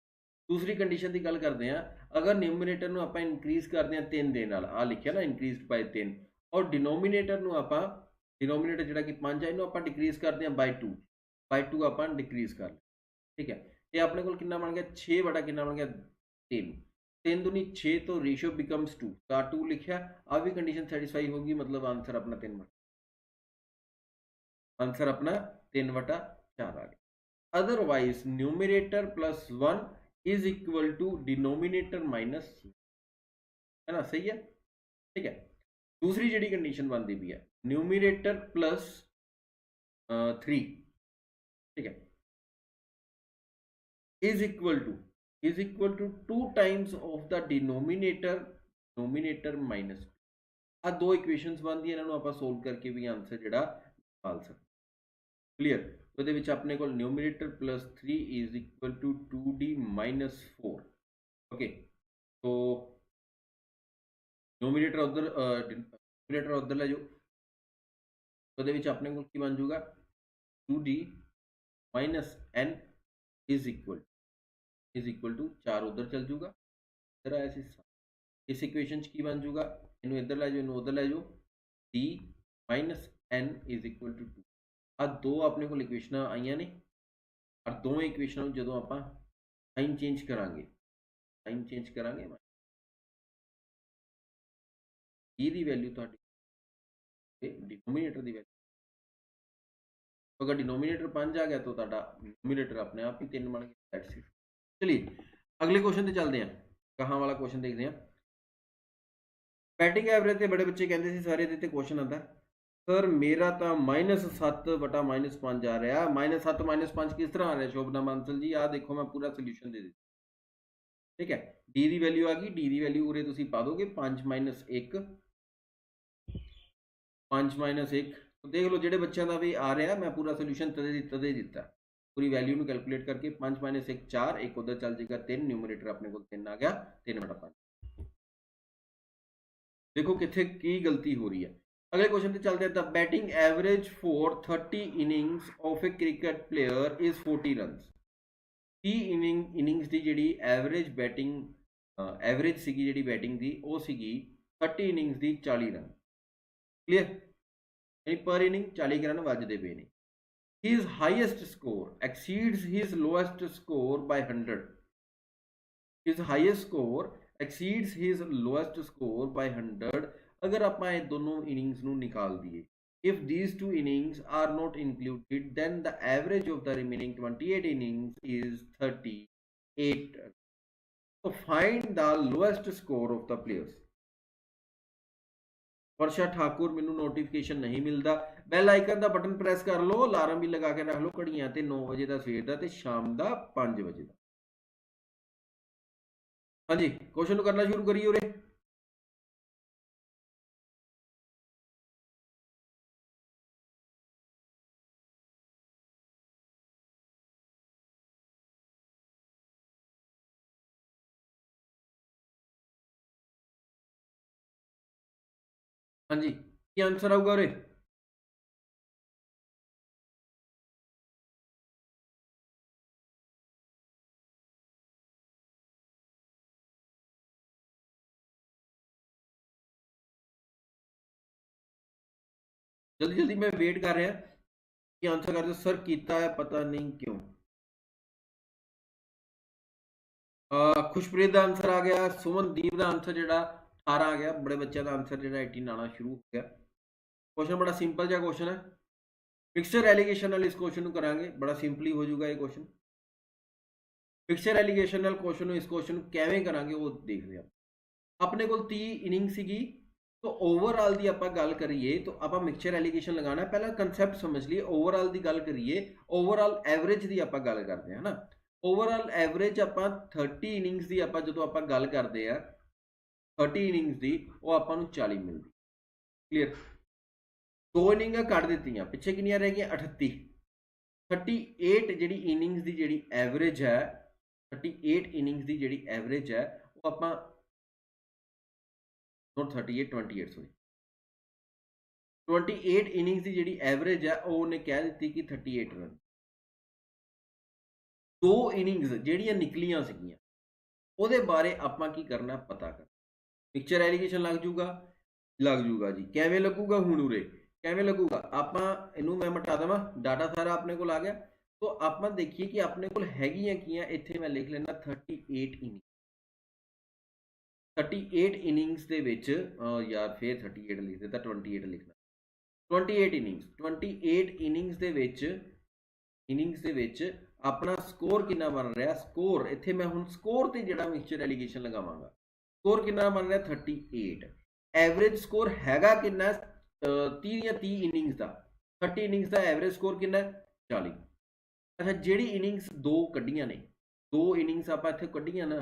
दूसरी कंडीशन की गल करते हैं, अगर न्यूमरेटर को आप इनक्रीज करते हैं 3 दे नाल, आ लिखिया ना इनक्रीज बाय 3, और डिनोमिनेटर को आप, डिनोमिनेटर जिहड़ा कि 5 है, इन्हूं आप डिक्रीज करते हैं बाय 2, बाय 2 आप डिक्रीज कर। ठीक है, ये अपने को कितना बन गया 6 बटा कितना बन गया 3, 3 दूनी 6, तो रेशियो बिकम्स 2, तो 2 लिखा, आ भी कंडीशन सैटिस्फाई होगी, मतलब आंसर अपना 3 आंसर अपना 3/4 आ गया। Otherwise numerator plus 1 is equal to denominator minus, है ना, सही है। ठीक है, दूसरी जी कंडीशन बनती भी है न्यूमरेटर प्लस 3, ठीक है, is equal to 2 times of the denominator minus. आ दो इक्वेशंस बनती है, इन्होंने आप सोल्व करके भी आंसर जोड़ा निकाल सकते। क्लीयर, तो अपने को numerator plus 3 is equal to 2d minus 4। Okay, तो डिनोमीनेटर उधर ले जाओ, तो अपने को की बन जाऊगा 2d minus n is equal to 4 उधर चल जाऊगा, इधर आया सी इस इक्वेशन की बन जाऊगा, इनू इधर लै जाओ, इनू उधर लै जाओ, d minus n is equal to 2। आ दो अपने को इक्वेशन आईया ने, और दोवें इक्वेशन जो आप साइन चेंज करांगे e की वैल्यू तो डिनोमीनेटर की वैल्यू, अगर डिनोमीनेटर 5 आ गया तो डिनोमीनेटर अपने आप ही 3 बन गया। चलिए अगले क्वेश्चन से चलते हैं, कहाँ वाला क्वेश्चन देखते हैं। बैटिंग एवरेज से बड़े बच्चे कहते थे सारे क्वेश्चन आता है सर मेरा तो -7 बटा -5 आ रहा, -7 -5 किस तरह आ रहा है शोभना बांसल जी, आ देखो मैं पूरा सोल्यूशन दे दिता, ठीक है। डी की वैल्यू आ गई, डी की वैल्यू उरे तुसी पा दोगे 5 -1 तो देख लो जेडे बच्चों का भी आ रहा मैं पूरा सोल्यूशन तदे दिता, पूरी वैल्यू में कैलकुलेट करके 5 -1 4, एक उधर चल जाएगा 3, न्यूमरेटर अपने को 3 आ गया 3 बटा 5। देखो कितने की गलती हो रही है। अगले क्वेश्चन पे चलते हैं। The batting average for 30 innings of A cricket player is 40 runs. 30 innings की जी एवरेज बैटिंग एवरेज सी जी बैटिंग की वो सी 30 इनिंग्स की 40 रन, क्लीयर, यानी पर इनिंग 40 रन वजते पे ने। His highest score exceeds his lowest score bye 100। His highest score exceeds his lowest score bye 100 अगर आप दोनों इनिंग्स नू निकाल दिए। If these two innings are not included, then the average of the remaining 28 innings is 38. So find the lowest score of the players. वर्षा ठाकुर, मैनू notification नहीं मिलता, बैल आइकन का बटन प्रेस कर लो, अलार्म भी लगा के रख लो, घड़ियां ते 9 बजे का सवेर का ते शाम का 5 बजे का। हाँ जी क्वेश्चन करना शुरू करिए उरे। हाँ जी क्या आंसर आऊगा उरे? जल्दी जल्दी मैं वेट कर रहा कि आंसर कर दो। सर कीता है पता नहीं क्यों। खुशप्रीत का आंसर आ गया, सुमनदीप का आंसर जो 18 आ गया, बड़े बच्चों का आंसर जो 18 आना शुरू हो गया। क्वेश्चन बड़ा सिंपल जहा क्वेश्चन है, फिक्सचर एलीगेशन वाल इस क्वेश्चन को करांगे, बड़ा सिंपली हो जाऊगा ये क्वेश्चन। फिक्सचर एलीगेशन वाल क्वेश्चन इस क्वेश्चन कैवें करांगे वो देखते हैं। अपने को 30 इनिंग सी, तो ओवरऑल की आप गल करिए तो आप मिक्सचर एलीगेशन लगाना, पहला कंसैप्ट समझ लिए। ओवरऑल की गल करिए, ओवरऑल एवरेज की आप गल करते हैं ना, ओवरऑल एवरेज आप 30 इनिंग्स की आप जो आप गल करते हैं 30 इनिंग्स की वो आपको 40 मिलती, क्लीयर। 2 इनिंग कट दी, पिछे कि रह गई 38, 38 जी इनिंग्स की जी एवरेज है, 38 इनिंग्स की जी एवरेज है वो आप नॉट 38 28 सॉरी 28 इनिंग्स की जी एवरेज है वो उन्हें कह दी कि 38 रन। 2 इनिंग्स जड़ियाँ निकलियां सीगियां ਉਹਦੇ बारे ਆਪਾਂ की करना पता कर। पिक्चर एलीगेशन लग जूगा जी, कैवें लगूगा हुण उरे कैवें लगूगा, आपां इनू मैं मिटा देवां, डाटा सारा अपने को आ गया। तो आप देखिए कि अपने को हैगियां कीयां, इत्थे मैं लिख लेना 38 इनिंग, 38 इनिंग्स दे विच यार फिर 38 लिख देता, 28 लिखना, 28 इनिंग्स दे विच अपना स्कोर कितना बन रहा, स्कोर इत्थे मैं हुण स्कोर ते जिहड़ा मिक्सचर एलीगेशन लगावांगा, स्कोर कितना बन रहा 38, एवरेज स्कोर हैगा कितना 30 या 30 इनिंग्स का, 30 इनिंग्स का एवरेज स्कोर कितना 40। अच्छा जिहड़ी इनिंग्स 2 कड्डियां ने, 2 इनिंग्स आपां इत्थे कड्डियां ना,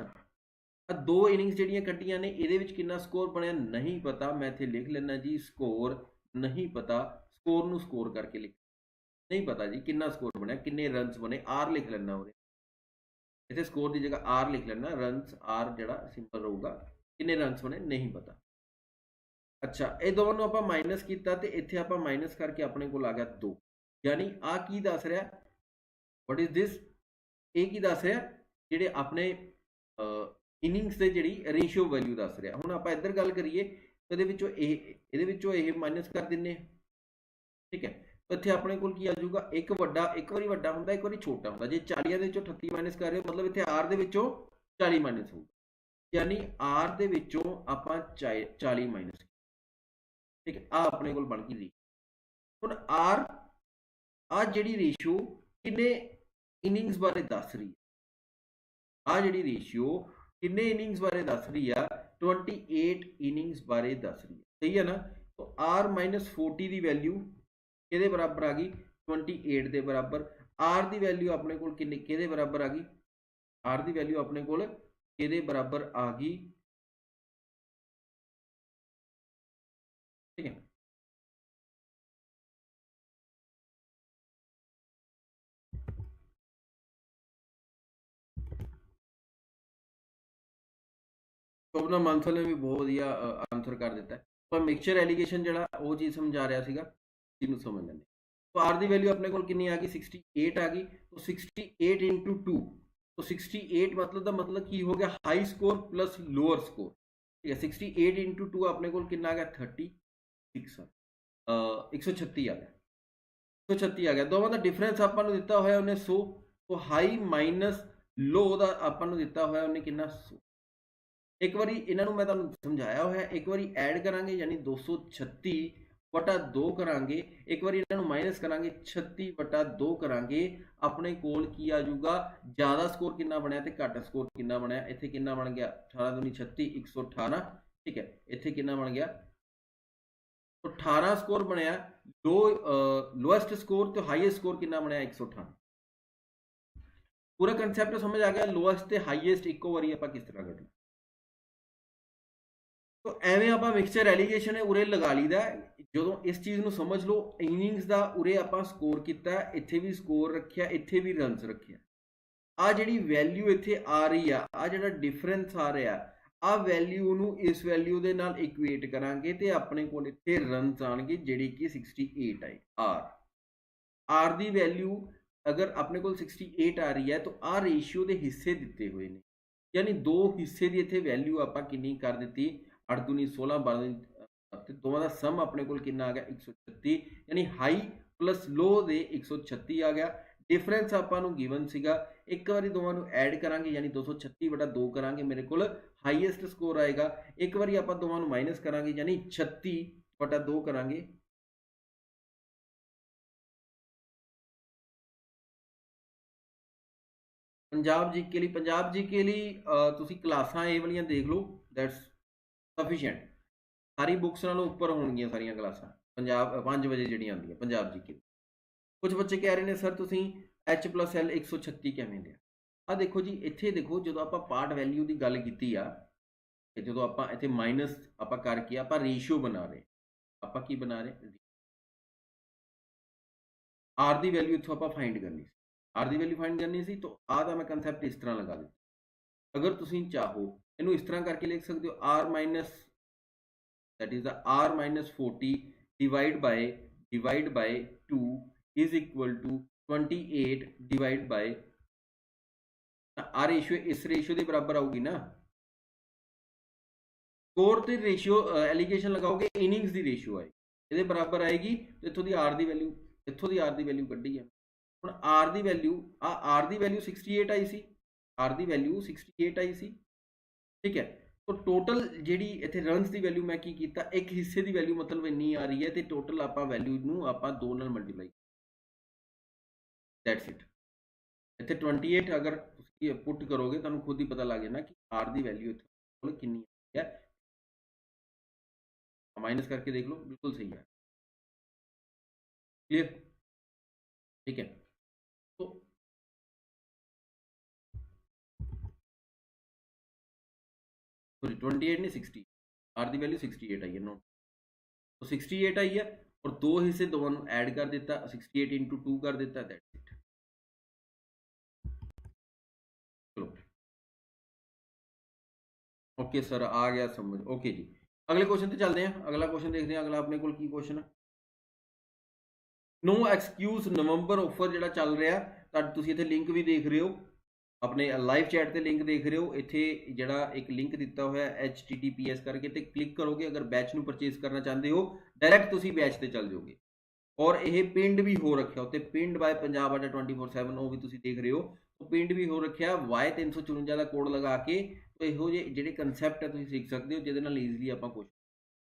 2 इनिंग्स जिहड़ियां कड्डियां ने इहदे विच कितना स्कोर बनया नहीं पता, मैं इत्थे लिख लेना जी स्कोर नहीं पता, स्कोर नूं स्कोर करके लिख नहीं पता जी कितना स्कोर बनया, किन्ने रनस बने, आर लिख लेना उरे, इतने स्कोर की जगह आर लिख लेना, रनस आर जड़ा सिंपल रहूगा, किन्ने रनस बने नहीं पता। अच्छा ये दोवां नूं आपां माइनस कीता ते इत्थे आपां माइनस करके अपने कोल आ गया 2, यानी आ की दस रहा, वट इज दिस, ये की दस रहा, जिहड़े अपने इनिंग्स दे जिहड़ी रेशियो वैल्यू दस रहा। हुण आपां इधर गल करिए तो इहदे विचों ये माइनस कर दिंने, ठीक है। तो इत्थे अपने कोल की आ जाऊगा, एक वड्डा एक वारी वड्डा हुंदा, एक वारी छोटा हुंदा। जे 40 दे विचों 38 माइनस कर रहे हो मतलब इत्थे आर दे विचों 40 माइनस होऊगा, यानी आर दे विचों आपां 40 माइनस, ठीक है। आ अपने कोल बन गई। हुण आर आ जिहड़ी रेशियो किन्ने इनिंग्स बारे दस रही है, आ जिहड़ी रेशियो किन्ने इनिंग्स बारे दस रही है, 28 इनिंग्स बारे दस रही है, सही है ना। तो आर माइनस 40 की वैल्यू किहदे बराबर आ गई, 28 के बराबर। आर की वैल्यू अपने कोल किहदे बराबर आ गई, आर की वैल्यू अपने कोल किहदे बराबर आ गई, ठीक है। शोभना मानसल ने भी बहुत वधिया आंसर कर दिता है। पर मिक्सचर एलीगेशन जो वो चीज़ समझा रहा सीगा, चीज़ समझ लेंगे। तो आर की वैल्यू अपने को कितनी आ गई, 68 आ गई। तो 68 इंटू 2, तो 68 मतलब का मतलब की हो गया high score plus lower score, ठीक है। 68 इंटू 2 अपने को कितना आ गया 36, 136 आ गया, 136 आ गया। दोवां का डिफरेंस आपां नूं दिता होया उन्हें 100, तो हाई माइनस लो का आपां नूं दिता होया उन्हें कितना 100। एक बारी इन्हों मैं तुहानूं समझाया हुआ, एक बारी ऐड करांगे यानी 236 बटा 2 करांगे, एक बारी इन्हों माइनस करांगे 36 बटा 2 करांगे, अपने कोल की आ जाऊगा ज़्यादा स्कोर कितना बनया तो घट स्कोर कितना बनया। इत्थे कितना बन गया 18 दूनी 36, 118, ठीक है। इत्थे कितना बन गया, तो 18 स्कोर बनया। लो लोएस्ट स्कोर तो हाईएस्ट स्कोर कितना बनया 118। पूरा कंसैप्ट समझ आ गया, लोएस्ट तो हाईएस्ट इको बारी आप किस तरह करें। तो ਐਵੇਂ ਆਪਾਂ ਮਿਕਸਚਰ ਐਲੀਗੇਸ਼ਨ ਹੈ ਉਰੇ ਲਗਾ ਲਈਦਾ। ਜਦੋਂ ਇਸ ਚੀਜ਼ ਨੂੰ ਸਮਝ ਲਓ, ਇਨਿੰਗਸ ਦਾ ਉਰੇ ਆਪਾਂ ਸਕੋਰ ਕੀਤਾ, ਇੱਥੇ ਵੀ ਸਕੋਰ ਰੱਖਿਆ, ਇੱਥੇ ਵੀ ਰਨਸ ਰੱਖਿਆ। ਆ ਜਿਹੜੀ ਵੈਲਿਊ ਇੱਥੇ ਆ ਰਹੀ ਆ ਜਿਹੜਾ ਡਿਫਰੈਂਸ ਆ ਰਿਹਾ, ਆ ਵੈਲਿਊ ਨੂੰ ਇਸ ਵੈਲਿਊ ਦੇ ਨਾਲ ਇਕੁਏਟ ਕਰਾਂਗੇ ਤੇ ਆਪਣੇ ਕੋਲ ਇੱਥੇ ਰਨਸ ਆਣਗੇ ਜਿਹੜੇ ਕਿ 68 ਆਏ। ਆਰ ਦੀ ਵੈਲਿਊ ਅਗਰ ਆਪਣੇ ਕੋਲ 68 ਆ ਰਹੀ ਹੈ ਤਾਂ ਆ ਰੇਸ਼ੀਓ ਦੇ ਹਿੱਸੇ ਦਿੱਤੇ ਹੋਏ ਨੇ, यानी दो हिस्से की इतने वैल्यू आप कितनी कर दी, 8 दूनी 16, 12 दोवां का सम अपने को कितना आ गया 136, यानी हाई प्लस लो दे 136 आ गया। डिफरेंस आपको गिवन सीगा, एक बार दोवां ऐड करांगे यानी 236 बटा 2 करांगे, मेरे को हाईएस्ट स्कोर आएगा। एक बार आप दोवां माइनस करांगे यानी 36 बटा 2 करांगे। पंजाब जीके लिए, पंजाब जीके लिए तुसी क्लासां ए वालियां देख लो, दैट्स सफिशिएंट। सारी बुक्स नालों उपर होणगियां सारियां क्लासां पंजाब 5 बजे जिहड़ियां आंदियां पंजाब जीके। कुछ बच्चे कह रहे हैं सर तुसी H+L 136 किवें लिया। आ देखो जी, इत्थे देखो जो आपां पार्ट वैल्यू की गल कीती आ, जो आपां इत्थे माइनस आपां करके आपां रेशियो बना रहे, आपां की बना रहे, आर की वैल्यू इत्थों आपां फाइंड करनी, आर की वैल्यू फाइंड करनी सी। तो आ दा मैं कंसैप्ट इस तरह लगा दिता। अगर तुसीं चाहो इनू इस तरह करके लिख सकते हो, r minus that is the r minus 40 divide by 2 is equal to 28 divide by, आ रेशियो इस रेशियो के बराबर आऊगी ना। स्कोर तो रेशियो एलीगेशन लगाओगे, इनिंग्स की रेशियो आएगी ये बराबर आएगी। तो इतों की आर की वैल्यू, इतों की आर की वैल्यू कढ़ी है। हुण आर की वैल्यू, आर की वैल्यू 68 आई सी, आर की वैल्यू 68 आई सी, ठीक है। तो टोटल जी इतने रनस की वैल्यू मैं की कीता, एक हिस्से की वैल्यू मतलब इन्नी आ रही है, तो टोटल आप वैल्यू नूं आपां 2 नाल मल्टीप्लाई, दैट्स इट। इतने 28 अगर पुट करोगे तो खुद ही पता लग जाना कि आर की वैल्यू इतने कितनी है। माइनस करके देख लो, बिल्कुल सही है, क्लियर, ठीक है। तो सॉरी 28 नहीं 60, आर की वैल्यू 68 आई है नोट, तो 68 आई है और दो हिस्से दोनों ऐड कर दिता, 68 इंटू 2 कर दिता, दैट्स इट। चलो ओके सर आ गया समझ, ओके जी। अगले क्वेश्चन ते चलते हैं। अगला क्वेश्चन देखते हैं, अगला अपने को की क्वेश्चन है। नो एक्सक्यूज नवंबर ऑफर जो चल रहा है, तुसीं इत्थे लिंक भी देख रहे हो, अपने लाइव चैट ते लिंक देख रहे हो। इत्थे जड़ा एक लिंक दिता हुआ है HTTPS करके, ते क्लिक करोगे अगर बैच नूं परचेज करना चाहते हो, डायरैक्ट तुसीं बैच ते चल जाओगे। और यह पिंड भी हो रखा उत्ते, पिंड बाय पंजाब अड्डा 24/7 वो भी तुसीं देख रहे हो। तो पिंड भी हो रखा Y354 का कोड लगा के। तो इहो जे कंसैप्ट है तुसीं सीख सकते हो, जिहदे नाल ईजली आपां क्वेश्चन।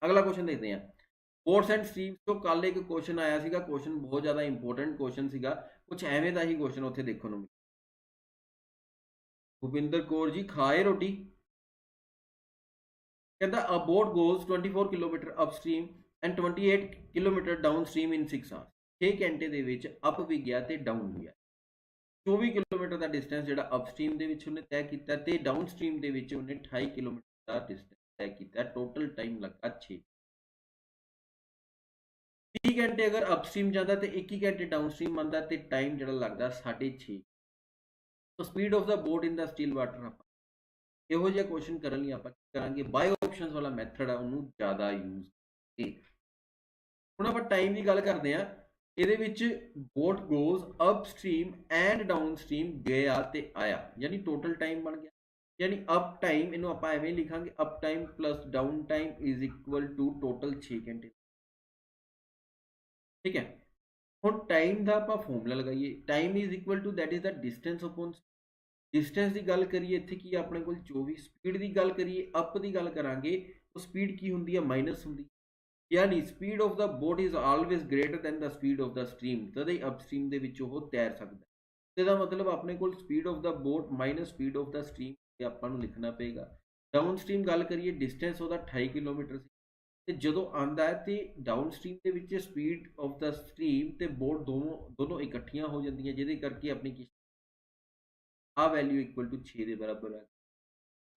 अगला क्वेश्चन देखते हैं। कोर्स एंड स्ट्रीम्स तो कल एक क्वेश्चन आया सीगा, क्वेश्चन बहुत ज़्यादा इंपोर्टेंट क्वेश्चन सीगा, कुछ एवें दा ही क्वेश्चन उत्थे देखो नूं। भुपिंदर कौर जी खाए रोटी, कहता अ boat goes 24 kilometre upstream and 28 kilometre downstream in 6 hours. 6 घंटे ਦੇ ਵਿੱਚ ਅਪ ਵੀ ਗਿਆ ਤੇ ਡਾਊਨ ਵੀ ਗਿਆ। 24 ਕਿਲੋਮੀਟਰ ਦਾ ਡਿਸਟੈਂਸ ਜਿਹੜਾ ਅਪਸਟ੍ਰੀਮ ਦੇ ਵਿੱਚ ਉਹਨੇ ਤੈਅ ਕੀਤਾ ਤੇ ਡਾਊਨਸਟ੍ਰੀਮ ਦੇ ਵਿੱਚ ਉਹਨੇ 28 ਕਿਲੋਮੀਟਰ ਦਾ ਡਿਸਟੈਂਸ ਤੈਅ ਕੀਤਾ। ਟੋਟਲ ਟਾਈਮ ਲੱਗਾ 6। 30 घंटे अगर अपस्ट्रीम जाता तो 21 घंटे डाउनस्ट्रीम आता तो टाइम जो लगता 6.5। तो speed of the boat in the still water आप इहो जिहा क्वेश्चन करने लिए आप करांगे बाय ऑप्शंस वाला मैथड है उन्होंने ज़्यादा यूज। हुण आप टाइम की गल करते हैं, ये boat goes upstream and downstream गया ते आया, यानी टोटल टाइम बन गया। यानी अप टाइम इनू आप एवें लिखांगे, up time plus down time is equal to total 6 घंटे। ठीक है, ਹੁਣ टाइम का आप फॉर्मूला लगाइए, time is equal to that is the distance upon distance की गल करिए इत्थे की अपने को 24। स्पीड की गल करिए, अप की गल करांगे तो स्पीड की होंदी है माइनस होंदी, यानी speed of the boat is always greater than the speed of the stream, तद ही अपस्ट्रीम दे विच ओह तैर सकदा। इसदा मतलब अपने को speed of the boat minus speed of the stream आपां नूं लिखना पेगा। डाउन स्ट्रीम गल करिए, डिस्टेंस ओहदा 28 किलोमीटर सी, ਤੇ ਜਦੋਂ ਆਂਦਾ ਹੈ ਤੇ ਡਾਊਨ ਸਟ੍ਰੀਮ ਦੇ ਵਿੱਚ ਸਪੀਡ ਆਫ ਦਾ ਸਟ੍ਰੀਮ ਤੇ ਬੋਟ ਦੋਨੋਂ ਇਕੱਠੀਆਂ ਹੋ ਜਾਂਦੀਆਂ, ਜਿਹਦੇ ਕਰਕੇ ਆਪਣੀ ਕੀ ਆ ਵੈਲਿਊ ਇਕੁਅਲ ਟੂ 6 ਦੇ ਬਰਾਬਰ ਹੈ।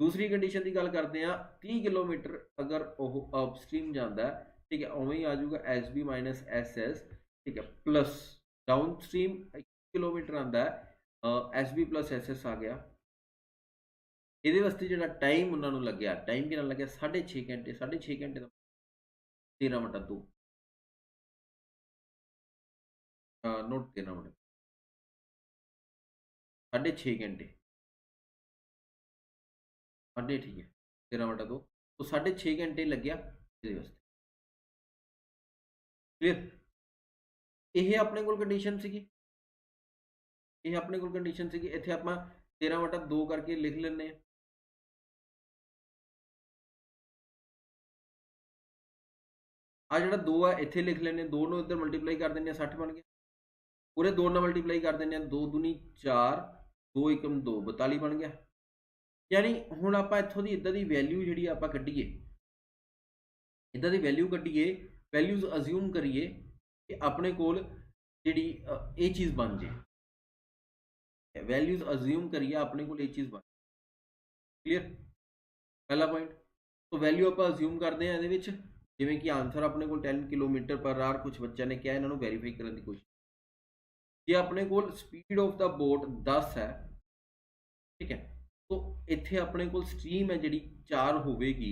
ਦੂਸਰੀ ਕੰਡੀਸ਼ਨ ਦੀ ਗੱਲ ਕਰਦੇ ਆ, 30 ਕਿਲੋਮੀਟਰ ਅਗਰ ਉਹ ਅਪਸਟ੍ਰੀਮ ਜਾਂਦਾ ਹੈ, ਠੀਕ ਹੈ, ਉਵੇਂ ਹੀ ਆ ਜਾਊਗਾ SB ਮਾਈਨਸ SS, ਠੀਕ ਹੈ, ਪਲਸ ਡਾਊਨ ਸਟ੍ਰੀਮ 1 ਕਿਲੋਮੀਟਰ ਆਂਦਾ ਹੈ SB ਪਲਸ SS ਆ ਗਿਆ। ਇਹਦੇ ਵਾਸਤੇ ਜਿਹੜਾ ਟਾਈਮ ਉਹਨਾਂ ਨੂੰ ਲੱਗਿਆ, ਟਾਈਮ ਕਿੰਨਾ ਲੱਗਿਆ 6.5 ਘੰਟੇ। 6.5 ਘੰਟੇ ਦਾ 13/2 नोट 13/2 6.5 घंटे साढ़े, ठीक है 13/2 तो 6.5 घंटे लग्या ਇਹਦੇ ਵਾਸਤੇ। क्लियर, ਇਹ ਆਪਣੇ ਕੋਲ ਕੰਡੀਸ਼ਨ ਸੀਗੀ, ਇਹ ਆਪਣੇ ਕੋਲ ਕੰਡੀਸ਼ਨ ਸੀਗੀ। ਇੱਥੇ ਆਪਾਂ 13/2 ਕਰਕੇ ਲਿਖ ਲੈਂਦੇ ਆ। आ जो 2 है इतने लिख लेने, 2 नूं इधर मल्टीप्लाई कर देने 60 बन गया। पूरे 2 नाल मल्टीप्लाई कर देने, 2 दूनी 4, 2 एकम 2 42 बन गया। यानी हुण आपां इत्थों दी इदां दी वैल्यू जिहड़ी आपां कड्ढीए, इदां दी वैल्यू कड्ढीए, वैल्यूज अज्यूम करिए कि अपने कोल जिहड़ी ये चीज़ बन जाए, वैल्यूज अज्यूम करिए अपने कोल ये चीज़ बन। क्लीयर, पहला पॉइंट। तो वैल्यू आपां अज्यूम करते हैं इहदे विच, जिवें कि आंसर अपने को 10 किलोमीटर पर आवर कुछ बच्चों ने क्या इन्होंने वेरीफाई करने की कोशिश। जे अपने को स्पीड ऑफ द बोट 10 है, ठीक है, तो इत्थे अपने को स्ट्रीम है जी 4 होगी,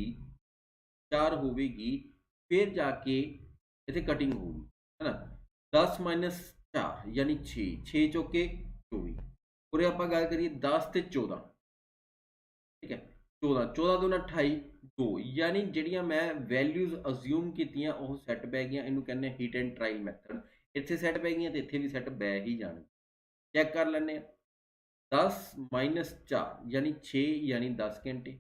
4 होगी, फिर जाके इतने कटिंग होगी, है ना। 10 माइनस 4 यानी 6, 6 चौके 24। पूरे आप गल करिए 10 ते 14, ठीक है, 14, 14 दूना 28, 2, यानी ਜਿਹੜੀਆਂ मैं वैल्यूज अज्यूम कीतियां ਉਹ सैट पै गई। इनू कहने हिट एंड ट्रायल मैथड। इत्थे सैट पै गई तो इत्थे भी सैट पै ही जाने। चैक कर लेने 10 माइनस 4 यानी 6 यानी 10 घंटे,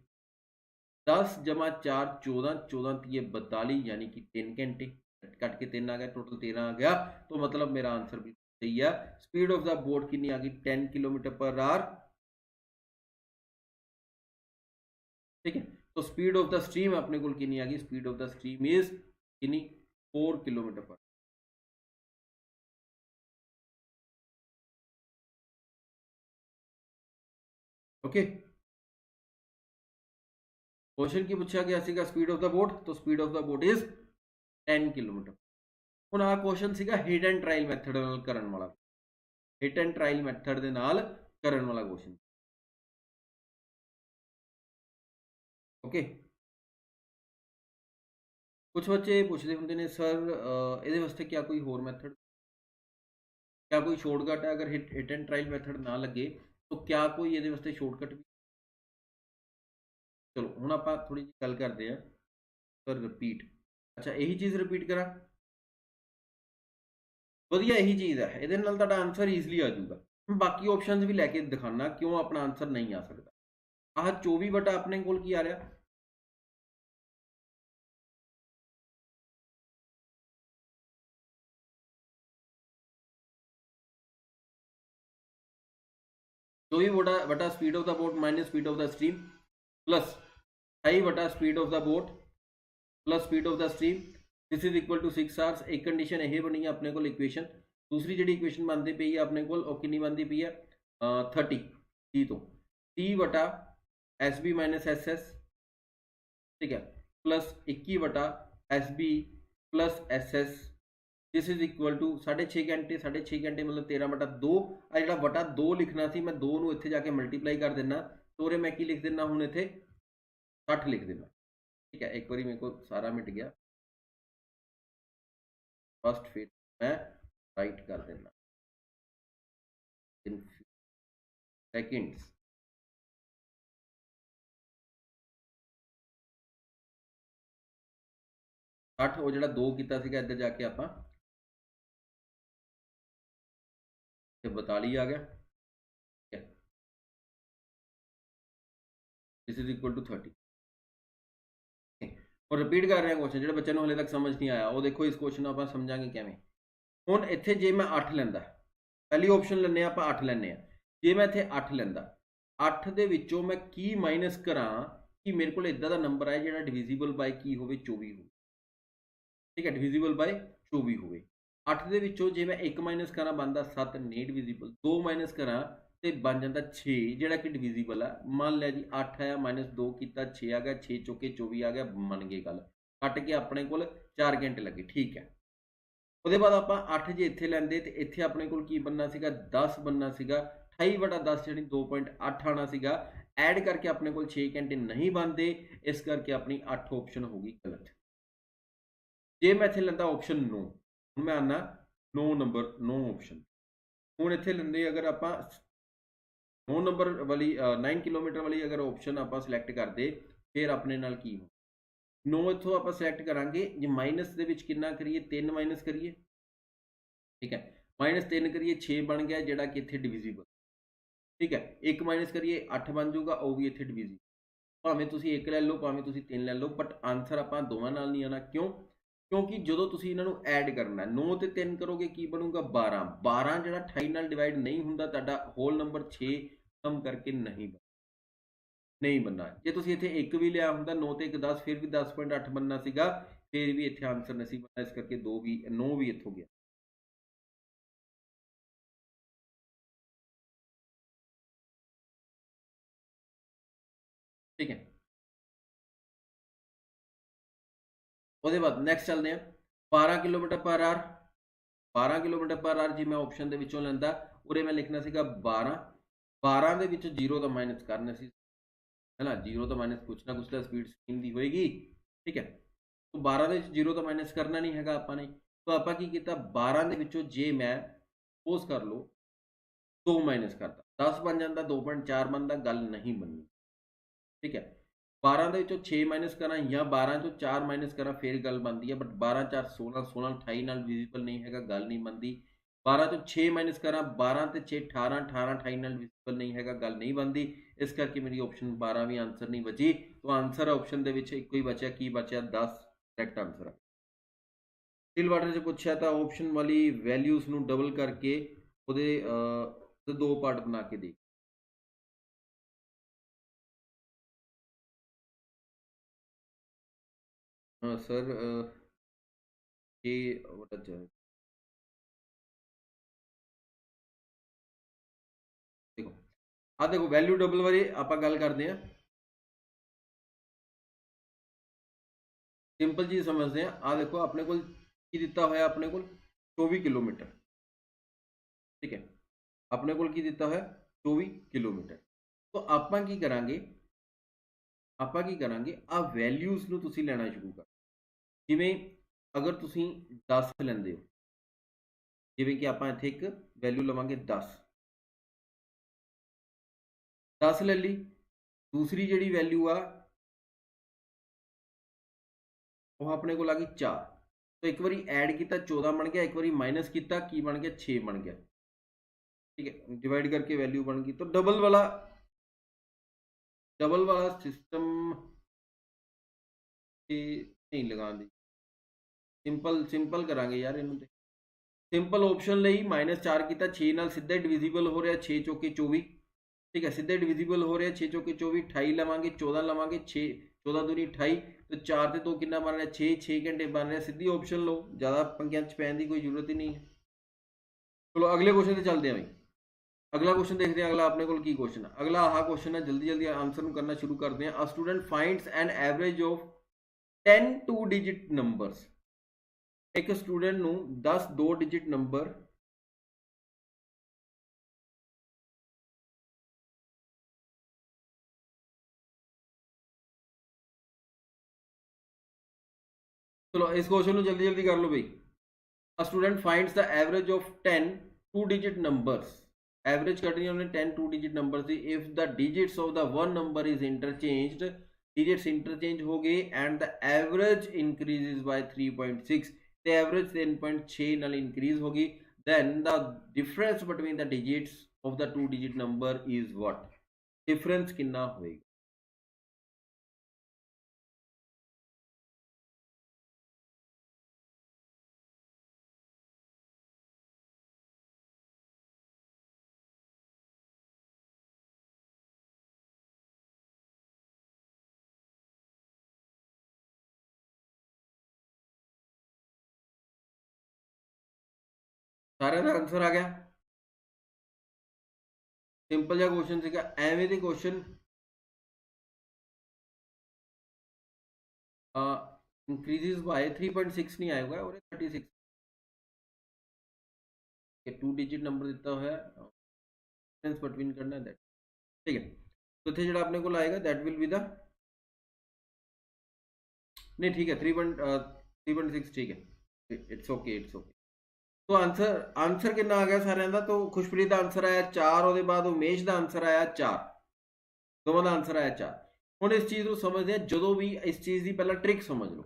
10 जमा 4 14, 14 तीए 42 यानी कि 3 घंटे, कट के 3 आ गया, टोटल 13 आ गया। तो मतलब मेरा आंसर भी सही है। स्पीड ऑफ द बोट कितनी आ गई 10 किलोमीटर पर आवर, ठीक है। तो स्पीड ऑफ द स्ट्रीम अपने को कितनी आ गई, speed of the stream is कितनी 4 किलोमीटर पर। ओके, क्वेश्चन की पूछा गया सीगा स्पीड ऑफ द बोट, तो speed of the boat is 10 kilometre. हुण आ क्वेश्चन सीगा हिट एंड ट्रायल मैथड नाल करन वाला, हिट एंड ट्रायल मैथड दे नाल करन वाला क्वेश्चन। ओके, कुछ बच्चे पूछते होंगे ने सर ये वास्ते क्या कोई होर मैथड, क्या कोई शॉर्टकट है? अगर हिट एंड ट्रायल मैथड ना लगे तो क्या कोई ये वास्ते शॉर्टकट भी? चलो हुण आपां थोड़ी जी गल करते हैं सर रिपीट। अच्छा यही चीज़ रिपीट करा, वधिया यही चीज़ है, ये आंसर ईजली आ जाऊगा। बाकी ऑप्शन भी लैके दिखाना क्यों अपना आंसर नहीं आ सकता। आह 24 बटा अपने कोल की आ रहा, 24 बटा speed of the boat minus speed of the stream plus 28 बटा speed of the boat plus speed of the stream, this is equal to 6 hours. एक कंडीशन यह बनी है अपने को इक्वेशन। दूसरी जी इक्वेशन बनती पई है अपने को कि बनती पई है 30 टी तो टी बटा s b minus s s, ठीक है, प्लस 21 बटा s b plus s s, this is equal to 6.5 घंटे, 6.5 घंटे मतलब 13 बटा 2। आ जो बटा 2 लिखना सी मैं 2 नूं इत्थे जाके मल्टीप्लाई कर देना, तो उरे मैं की लिख देना हुण इत्थे 60 लिख देना, ठीक है। एक बार मेरे को सारा मिट गया, फर्स्ट फिर मैं राइट कर देना इन सेकंड्स। सठ वो जो 2 किया इधर जाके आप 42 आ गया, ठीक है, दिस इज इक्वल टू 30। और रिपीट कर रहे हैं क्वेश्चन जो बच्चे हले तक समझ नहीं आया, वो देखो इस क्वेश्चन आप समझा किवें। हुण इत्थे जे मैं 8 लैंदा, पहली ऑप्शन लैने आप 8 लैने, जे मैं इत्थे 8 लैंदा, 8 दे विचों मैं की माइनस करा कि मेरे को इदा का नंबर है जो डिविजिबल बाय की हो 24 हो, ठीक है, डिविजिबल बाय 24 हो। 8 दे विचों जे मैं 1 माइनस करा बनता 7 नहीं डिविजिबल, 2 माइनस करा तो बन जाता 6 जोड़ा कि डिविजिबल है। मान लिया जी 8 आया माइनस 2 किया 6 आ गया, 6 चौके 24 आ गया, मन गए गल कट के अपने को 4 घंटे लगे, ठीक है। उसके बाद आप 8 जे इत्थे लैंदे तो इत्थे अपने को की बनना सीगा 10 बनना सीगा, 28 बटा 10 जी 2.8 आना सीगा, ऐड करके अपने को 6 घंटे नहीं बनते, इस करके अपनी 8 ऑप्शन होगी गलत। जे मैं इत्थे लैंदा ऑप्शन 9, हुण मैं आना 9 नंबर 9 ऑप्शन। हुण इत्थे लैंदे अगर आप 9 नंबर वाली 9 किलोमीटर वाली अगर ऑप्शन आप सिलेक्ट करते फिर अपने नाल की हो 9 इत्थों आप सिलेक्ट करांगे जे माइनस दे विच कितना करिए 3 माइनस करिए, ठीक है, माइनस 3 करिए 6 बन गया जोड़ा कि इत्थे डिविजिबल, ठीक है, 1 माइनस करिए 8 बन जाऊगा, वो भी इत्थे डिविजिबल। भावें तुसीं 1 लै लो भावें तुसीं 3 लै लो, बट आंसर आपां दोवां नाल नहीं आना, क्यों? क्योंकि जो तुसीं इन्हां नूं ऐड करना 9 ते 3 करोगे की बनूगा 12, 12 जोड़ा 28 नाल डिवाइड नहीं हुंदा, तुहाडा होल नंबर 6 कम करके नहीं बनना, नहीं बनना। जे तुसीं इत्थे 1 भी लिया हुंदा 9 ते 1 10 फिर भी 10.8 बनना सीगा, फिर भी इत्थे आंसर नहीं बनना, इस करके 2 भी 9 भी इत्थों गया, ठीक है। उसके बाद नैक्सट चलते हैं 12 kilometre per hour, 12 kilometre per hour जी मैं ऑप्शन के विचों लैंदा, उरे मैं लिखना सीगा 12, 12 के विच 0 तो माइनस करना सी, है ना, 0 तो माइनस कुछ ना कुछ तो स्पीड स्ट्रीम की होएगी, ठीक है। तो 12 के 0 तो माइनस करना नहीं है आपने, तो आप की किया 12 के विचों जे मैं सपोज कर लो 2 माइनस करता 10 बन जाता, 2.4 बनता, गल नहीं बननी, ठीक है। 12 के 6 माइनस करा या 12 चो 4 माइनस करा फिर गल बनती है, बट 12 4 16, 16 28 नाल विजिबल नहीं है, गल नहीं बनती। 12 चो 6 माइनस करा 12 ते 6 18, 18 28 नाल विजिबल नहीं है, गल नहीं बनती, इस करके मेरी ऑप्शन 12 भी आंसर नहीं बची। तो आंसर ऑप्शन के एक ही बचा, की बचा 10 करैक्ट आंसर। स्टिल वाटर से पूछा था ऑप्शन वाली वैल्यूज नूं डबल करके ਉਹਦੇ 2 पार्ट बना के देख। हाँ सर, ये बड़ा देखो देखो वैल्यू डबल बारे आप गल करते हैं, सिंपल चीज़ समझते हैं। देखो अपने को दिता होया अपने को 24 किलोमीटर, ठीक है, अपने को दिता है 24 किलोमीटर। तो आप की करांगे, आप की करांगे आ वैल्यूज़ नूं तुसीं लेना शुरू कर, ਜਿਵੇਂ अगर तुसी 10 ਲੈਂਦੇ ਹੋ, ਜਿਵੇਂ ਕਿ ਆਪਾਂ ਇੱਥੇ ਇੱਕ ਵੈਲਿਊ ਲਵਾਂਗੇ 10 ਲੈ ਲਈ। ਦੂਸਰੀ ਜਿਹੜੀ ਵੈਲਿਊ ਆ ਉਹ ਆਪਣੇ ਕੋਲ ਆ ਗਈ 4। तो एक बारी ऐड किया 14 बन गया, एक बारी माइनस किया की बन गया 6 बन गया। ठीक है, डिवाइड करके वैल्यू बन गई। तो डबल वाला सिस्टम नहीं लगा दी, सिंपल करांगे यार इनू। सिंपल ऑप्शन ਲਈ -4 ਕੀਤਾ 6 ਨਾਲ ਸਿੱਧਾ डिविजिबल हो रहा 6 चौके 24। ठीक है, सीधे डिविजिबल हो रहा 6 चौके 24, 28 लवांगे 14 लवांगे 6 14 दूनी 28, तो 4 ਤੇ 2 कितना बन रहा 6 6 घंटे बन रहा। सीधी ऑप्शन लो, ज़्यादा पंगियां च पैन की कोई जरूरत ही नहीं है। चलो अगले क्वेश्चन से चलते हैं भाई। अगला क्वेश्चन देखते हैं, अगला अपने को की क्वेश्चन है। अगला आह क्वेश्चन है, जल्दी जल्दी आंसर करना शुरू करते हैं। अ student finds an average of 10 2 digit numbers. एक स्टूडेंट नू 10 2 डिजिट नंबर चलो इस क्वेश्चन को जल्दी जल्दी कर लो भाई। A student finds the average of 10 2 digit numbers. Average करनी है उन्हें 10 2 डिजिट नंबर से। If the digits of the one number is interchanged, digits interchange हो गए and the average increases by 3.6, तो एवरेज 3.6 नाल इंक्रीज होगी, then the difference between the digits of the 2 digit number is what. Difference कितना होएगा? सारे का answer आ गया। सिंपल जहा क्वेश्चन सीगा, एवें दे क्वेश्चन इंक्रीजेस बाय 3.6 नहीं आएगा और 36 के 2 डिजिट नंबर दिता हुआ है, डिफरेंस बिटवीन करना है दैट। ठीक है, तो इतने जो अपने को आएगा दैट विल बी द, नहीं ठीक है 3.6 ठीक है, इट्स ओके इट्स ओके। तो आंसर कितना आ गया सारे का? तो खुशप्रीत का आंसर आया 4, और बाद उमेश का आंसर आया 4, दोनों का आंसर आया 4। हम इस चीज़ को समझते हैं, जो भी इस चीज़ की पहला ट्रिक समझ लो।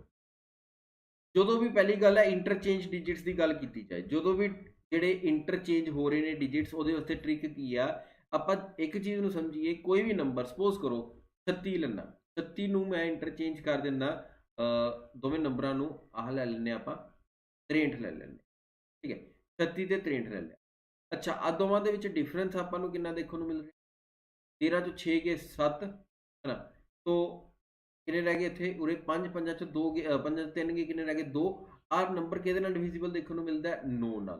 जो भी पहली गल है इंटरचेंज डिजिट्स की गल की जाए, जो भी ਜਿਹੜੇ इंटरचेंज हो रहे हैं डिजिट्स, ਉਹਦੇ ਵਾਸਤੇ ट्रिक की आ, ਆਪਾਂ एक चीज़ ਨੂੰ समझिए। कोई भी नंबर सपोज करो 36 ਲੈਣਾ, 36 ਨੂੰ मैं इंटरचेंज कर देना ਦੋਵੇਂ ਨੰਬਰਾਂ ਨੂੰ, ਆਹ ਲੈ ਲੈਂਦੇ ਆਪਾਂ 63 ਲੈ ਲੈਂਦੇ। ठीक है, 36 ਤੇ 63 ਲੈ ਲਿਆ। अच्छा, ਆ ਦੋਵਾਂ ਦੇ ਵਿੱਚ डिफरेंस ਆਪਾਂ ਨੂੰ ਕਿੰਨਾ ਦੇਖਣ ਨੂੰ ਮਿਲ ਰਿਹਾ? 13 ਚੋਂ 6 ਗਏ 7 है ना, तो कितने रह गए इतने उरे 5 5 चो 2 5 3 गए, कितने रह गए 2। आर नंबर किहदे नाल डिविजिबल देखने को मिलता है? 9 नाल।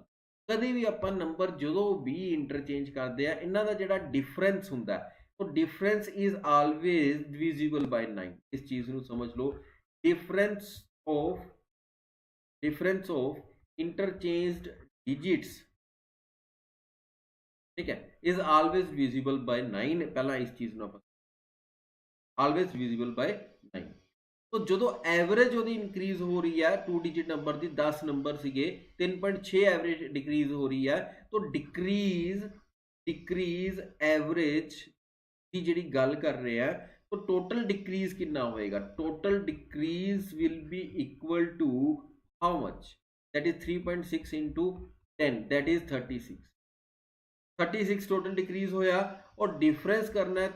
कभी भी आप नंबर जो भी इंटरचेंज करते हैं, इन्हों का जो डिफरेंस होंगे, तो difference is always divisible by 9। इस चीज़ को समझ लो, डिफरेंस ऑफ इंटरचेंज्ड डिजिट्स, ठीक है, इज ऑलवेज डिविजिबल बाय 9। पहला इस चीज़ को ऑलवेज डिविजिबल बाय 9। तो जो एवरेज वो इंक्रीज हो रही है 2 डिजिट नंबर की, 10 नंबर से 3.6 एवरेज डिक्रीज हो रही है, तो डिक्रीज एवरेज की जी गल कर रहे हैं, तो टोटल डिक्रीज कितना होएगा? Total decrease will be equal to how much? That is 3.6 into 10, that is 36 total decrease होया। और डिफरेंस करना है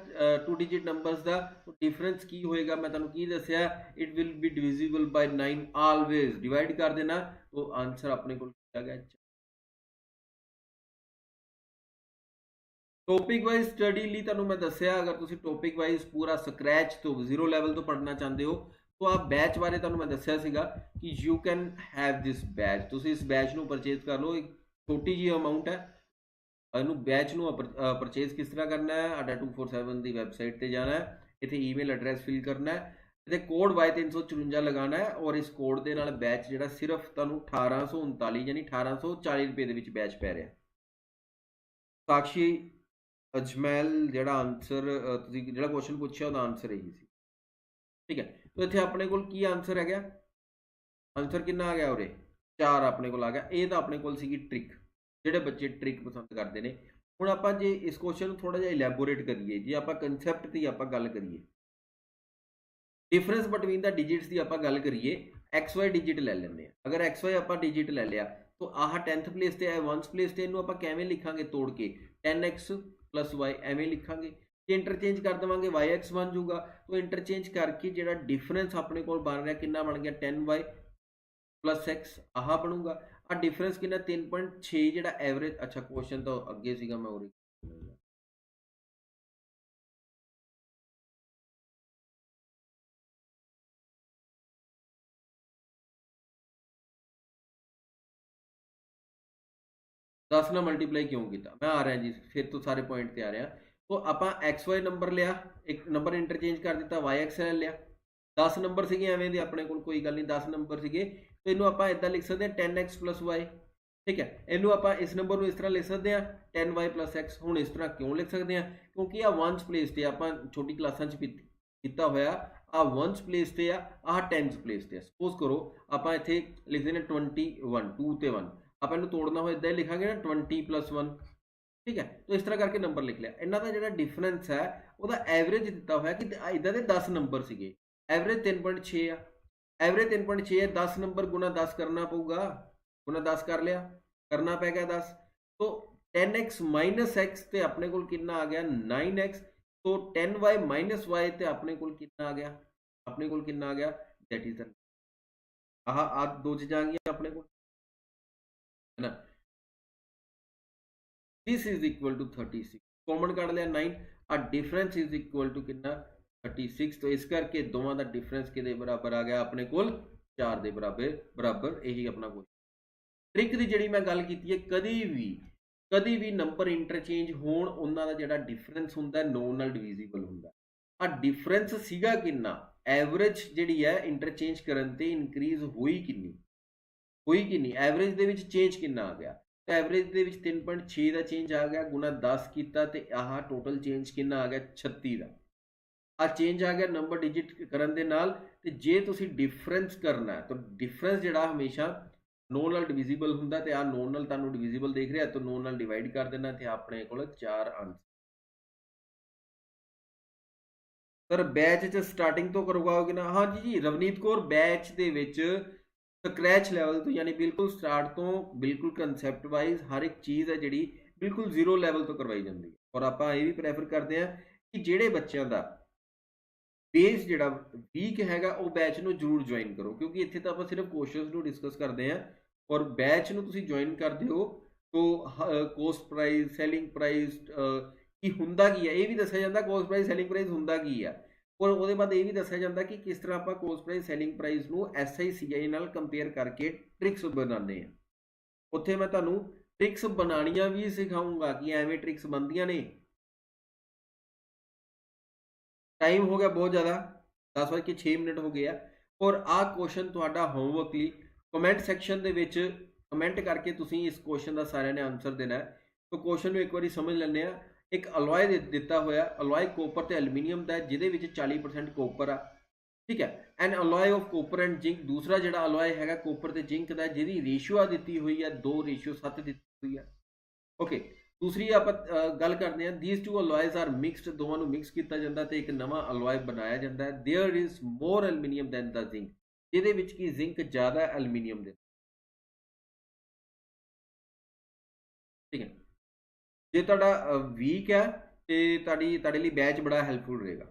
2 डिजिट नंबर्स का, तो डिफरेंस की होएगा? मैं तुहानू की दस्या, it will be divisible by 9। Always divide कर देना, तो आंसर अपने को आ गया। टॉपिक वाइज स्टडी लिए तुहानू मैं दस्या, अगर तुसी टॉपिक वाइज पूरा स्क्रैच तो 0 लैवल तो पढ़ना चाहते हो, तो आप बैच बारे तुहानू मैं दस्या सीगा कि you can have this batch. तुसी इस बैच नू परचेज कर लो, एक छोटी जी अमाउंट है। बैच ਨੂੰ परचेज किस तरह करना है? ADDA247 की वैबसाइट पर जाना है, इतने ईमेल एड्रैस फिल करना है, इतने कोड Y354 लगाना है, और इस कोड के नाल बैच जो सिर्फ तुहानू 1839 यानी 1840 रुपए के बैच पै रहा। साक्षी अजमैल जो आंसर जो क्वेश्चन पूछा उसका आंसर यही सी। ठीक है, तो इतने अपने को आंसर है गया आंसर कितना आ गया उरे 4 अपने को आ गया। ये तो अपने को सीगी ट्रिक, ਜਿਹੜੇ ਬੱਚੇ ਟ੍ਰਿਕ ਪਸੰਦ ਕਰਦੇ ਨੇ। ਹੁਣ ਆਪਾਂ ਜੇ ਇਸ ਕੁਐਸਚਨ ਨੂੰ ਥੋੜਾ ਜਿਹਾ ਇਲੈਬੋਰੇਟ ਕਰੀਏ, ਜੇ ਆਪਾਂ ਕਨਸੈਪਟ ਦੀ ਆਪਾਂ ਗੱਲ ਕਰੀਏ, डिफरेंस बिटवीन द डिजिट्स की आप गल करिए, एक्स वाई डिजिट ले लें। अगर एक्स वाई आप डिजिट ले लिया तो आह 10th प्लेस से है 1th प्लेस से, इनू आप कैवें लिखांगे तोड़ के 10x प्लस वाई एवें लिखांगे। जे इंटरचेंज कर देवांगे वाई एक्स बन जूगा, तो इंटरचेंज करके जो डिफरेंस अपने को बन रहा कि बन गया 10y प्लस एक्स आह बनूगा। आ डिफरेंस कि 3.6 जो एवरेज, अच्छा क्वेश्चन तो अगे सीगा मैं और 10 ਨਾਲ ਮਲਟੀਪਲਾਈ ਕਿਉਂ ਕੀਤਾ, ਮੈਂ ਆ ਰਿਹਾ ਜੀ ਫਿਰ ਤੋਂ ਸਾਰੇ ਪੁਆਇੰਟ ਤੇ ਆ ਰਿਹਾ। तो ਆਪਾਂ XY ਨੰਬਰ ਲਿਆ, ਇੱਕ ਨੰਬਰ ਇੰਟਰਚੇਂਜ ਕਰ ਦਿੱਤਾ, YX ਲੈ ਲਿਆ। 10 ਨੰਬਰ ਸੀਗੇ ਐਵੇਂ ਦੇ ਆਪਣੇ ਕੋਲ, ਕੋਈ ਗੱਲ ਨਹੀਂ 10 ਨੰਬਰ ਸੀਗੇ, तो ਇਹਨੂੰ ਆਪਾਂ ਇਦਾਂ ਲਿਖ ਸਕਦੇ ਹਾਂ 10x प्लस y, ठीक है। ਇਹਨੂੰ ਆਪਾਂ ਇਸ ਨੰਬਰ ਨੂੰ ਇਸ ਤਰ੍ਹਾਂ ਲਿਖ ਸਕਦੇ ਹਾਂ 10y प्लस x। ਹੁਣ ਇਸ ਤਰ੍ਹਾਂ ਕਿਉਂ ਲਿਖ ਸਕਦੇ ਹਾਂ, ਕਿਉਂਕਿ ਆ 1th ਪਲੇਸ ਤੇ ਆਪਾਂ ਛੋਟੀ ਕਲਾਸਾਂ 'ਚ ਕੀਤਾ ਹੋਇਆ, ਆ 1th ਪਲੇਸ ਤੇ ਆ, ਆਹ 10th ਪਲੇਸ ਤੇ ਆ। ਸਪੋਜ਼ ਕਰੋ ਆਪਾਂ ਇੱਥੇ ਲਿਖਦੇ ਨੇ 21, 2 ਤੇ 1, आप इन्हू तोड़ना हो इदा ही लिखांगे ना 20 प्लस 1, ठीक है। तो इस तरह करके नंबर लिख लिया। इन्हों का जो डिफरेंस है वह एवरेज दिता हुआ कि इदा के 10 नंबर से, एवरेज 3.6 आ, एवरेज 3.6 है, 10 नंबर गुना 10 करना पऊगा, गुना 10 कर लिया, करना पै गया 10। तो 10x माइनस एक्स तो अपने को कितना आ गया 9x, तो 10y माइनस वाई तो अपने को कितना आ गया, अपने को कितना आ गया, दैट इज आह दो चीज़ां आ गई अपने को, है ना। This is equal to 36, common cut लिया 9, आ डिफरेंस इज इक्वल टू कितना 36। तो इस करके दोवां दा डिफरेंस के बराबर आ गया अपने को 4 के बराबर। यही अपना क्वेश्चन। ट्रिक की जी मैं गल की है, कभी भी नंबर इंटरचेंज होण उन्हां दा जिहड़ा डिफरेंस हुंदा नोन नाल डिविजिबल हुंदा। आ डिफरेंस सीगा कितना, एवरेज जिहड़ी है इंटरचेंज करन ते इनक्रीज हुई किन्नी, एवरेज दे विच चेंज कितना आ गया, तो एवरेज दे विच 3.6 का चेंज आ गया, गुना 10 किया तो आह टोटल चेंज कितना आ गया 36 का। आ चेंज आ गया नंबर डिजिट करन दे नाल। ते जे तुसी डिफरेंस करना है तो डिफरेंस जिहड़ा हमेशा नोन नाल डिविजिबल हुंदा, ते आ नोन नाल तुहानूं डिविजिबल देख रहा तो नोन नाल डिवाइड कर देना, ते अपने कोल 4 आंसर। सर बैच च स्टार्टिंग तो करवाओगे ना, हाँ जी जी रवनीत कौर, बैच दे विच ਸਕਰੈਚ ਲੈਵਲ ਤੋਂ, ਯਾਨੀ ਬਿਲਕੁਲ ਸਟਾਰਟ ਤੋਂ ਬਿਲਕੁਲ ਕਨਸੈਪਟ ਵਾਈਜ਼ ਹਰ ਇੱਕ ਚੀਜ਼ ਹੈ ਜਿਹੜੀ ਬਿਲਕੁਲ ਜ਼ੀਰੋ ਲੈਵਲ ਤੋਂ ਕਰਵਾਈ ਜਾਂਦੀ ਹੈ। ਔਰ ਆਪਾਂ ਇਹ ਵੀ ਪ੍ਰੈਫਰ ਕਰਦੇ ਹਾਂ ਕਿ ਜਿਹੜੇ ਬੱਚਿਆਂ ਦਾ ਬੇਸ ਜਿਹੜਾ ਵੀਕ ਹੈਗਾ ਉਹ ਬੈਚ ਨੂੰ ਜ਼ਰੂਰ ਜੁਆਇਨ ਕਰੋ, ਕਿਉਂਕਿ ਇੱਥੇ ਤਾਂ ਆਪਾਂ ਸਿਰਫ ਕੁਐਸਚਨਸ ਨੂੰ ਡਿਸਕਸ ਕਰਦੇ ਹਾਂ। ਔਰ ਬੈਚ ਨੂੰ ਤੁਸੀਂ ਜੁਆਇਨ ਕਰਦੇ ਹੋ ਤਾਂ ਕੋਸਟ ਪ੍ਰਾਈਸ, ਸੈਲਿੰਗ ਪ੍ਰਾਈਸ ਕੀ ਹੁੰਦਾ ਕੀ ਹੈ ਇਹ ਵੀ ਦੱਸਿਆ ਜਾਂਦਾ, ਕੋਸਟ ਪ੍ਰਾਈਸ ਸੈਲਿੰਗ ਪ੍ਰਾਈਸ ਹੁੰਦਾ ਕੀ ਆ। और वो बाद यह भी दसिया जाता कि किस तरह आप कोस्ट प्राइस सैलिंग प्राइस को SICI नाल कंपेयर करके ट्रिक्स बनाते हैं। उत्थे मैं तुहानूं ट्रिक्स बनानियां भी सिखाऊंगा कि एवें ट्रिक्स बनदियां ने। टाइम हो गया बहुत ज़्यादा, 10:06 हो गया। और आ क्वेश्चन तुहाडा होमवर्क लई कमेंट सैक्शन दे विच कमेंट करके तुसीं इस क्वेश्चन का सारिਆਂ ने आंसर देना है। तो क्वेश्चन नूं एक बारी समझ लैंदे आ। एक अलॉय दिता होया, अलॉय कोपर ते एलूमीनीयम का, जिहदे विच 40% कोपर आ, ठीक है। An alloy of copper and zinc, दूसरा जिहड़ा अलॉय हैगा कोपर ते जिंक का, जिहदी रेशियो दी हुई है 2:7 दी हुई है, ओके। दूसरी आप गल करते हैं, these two alloys are mixed, दोवां नूं मिक्स किया जाता है तो एक नवा अलॉय बनाया जाता है। There is more aluminium than the zinc, जिहदे विच की जिंक ज़्यादा एलूमीनीयम दे, ठीक है। जे तुहाडा वीक है तो तुहाडे लई बैच बड़ा हैल्पफुल रहेगा,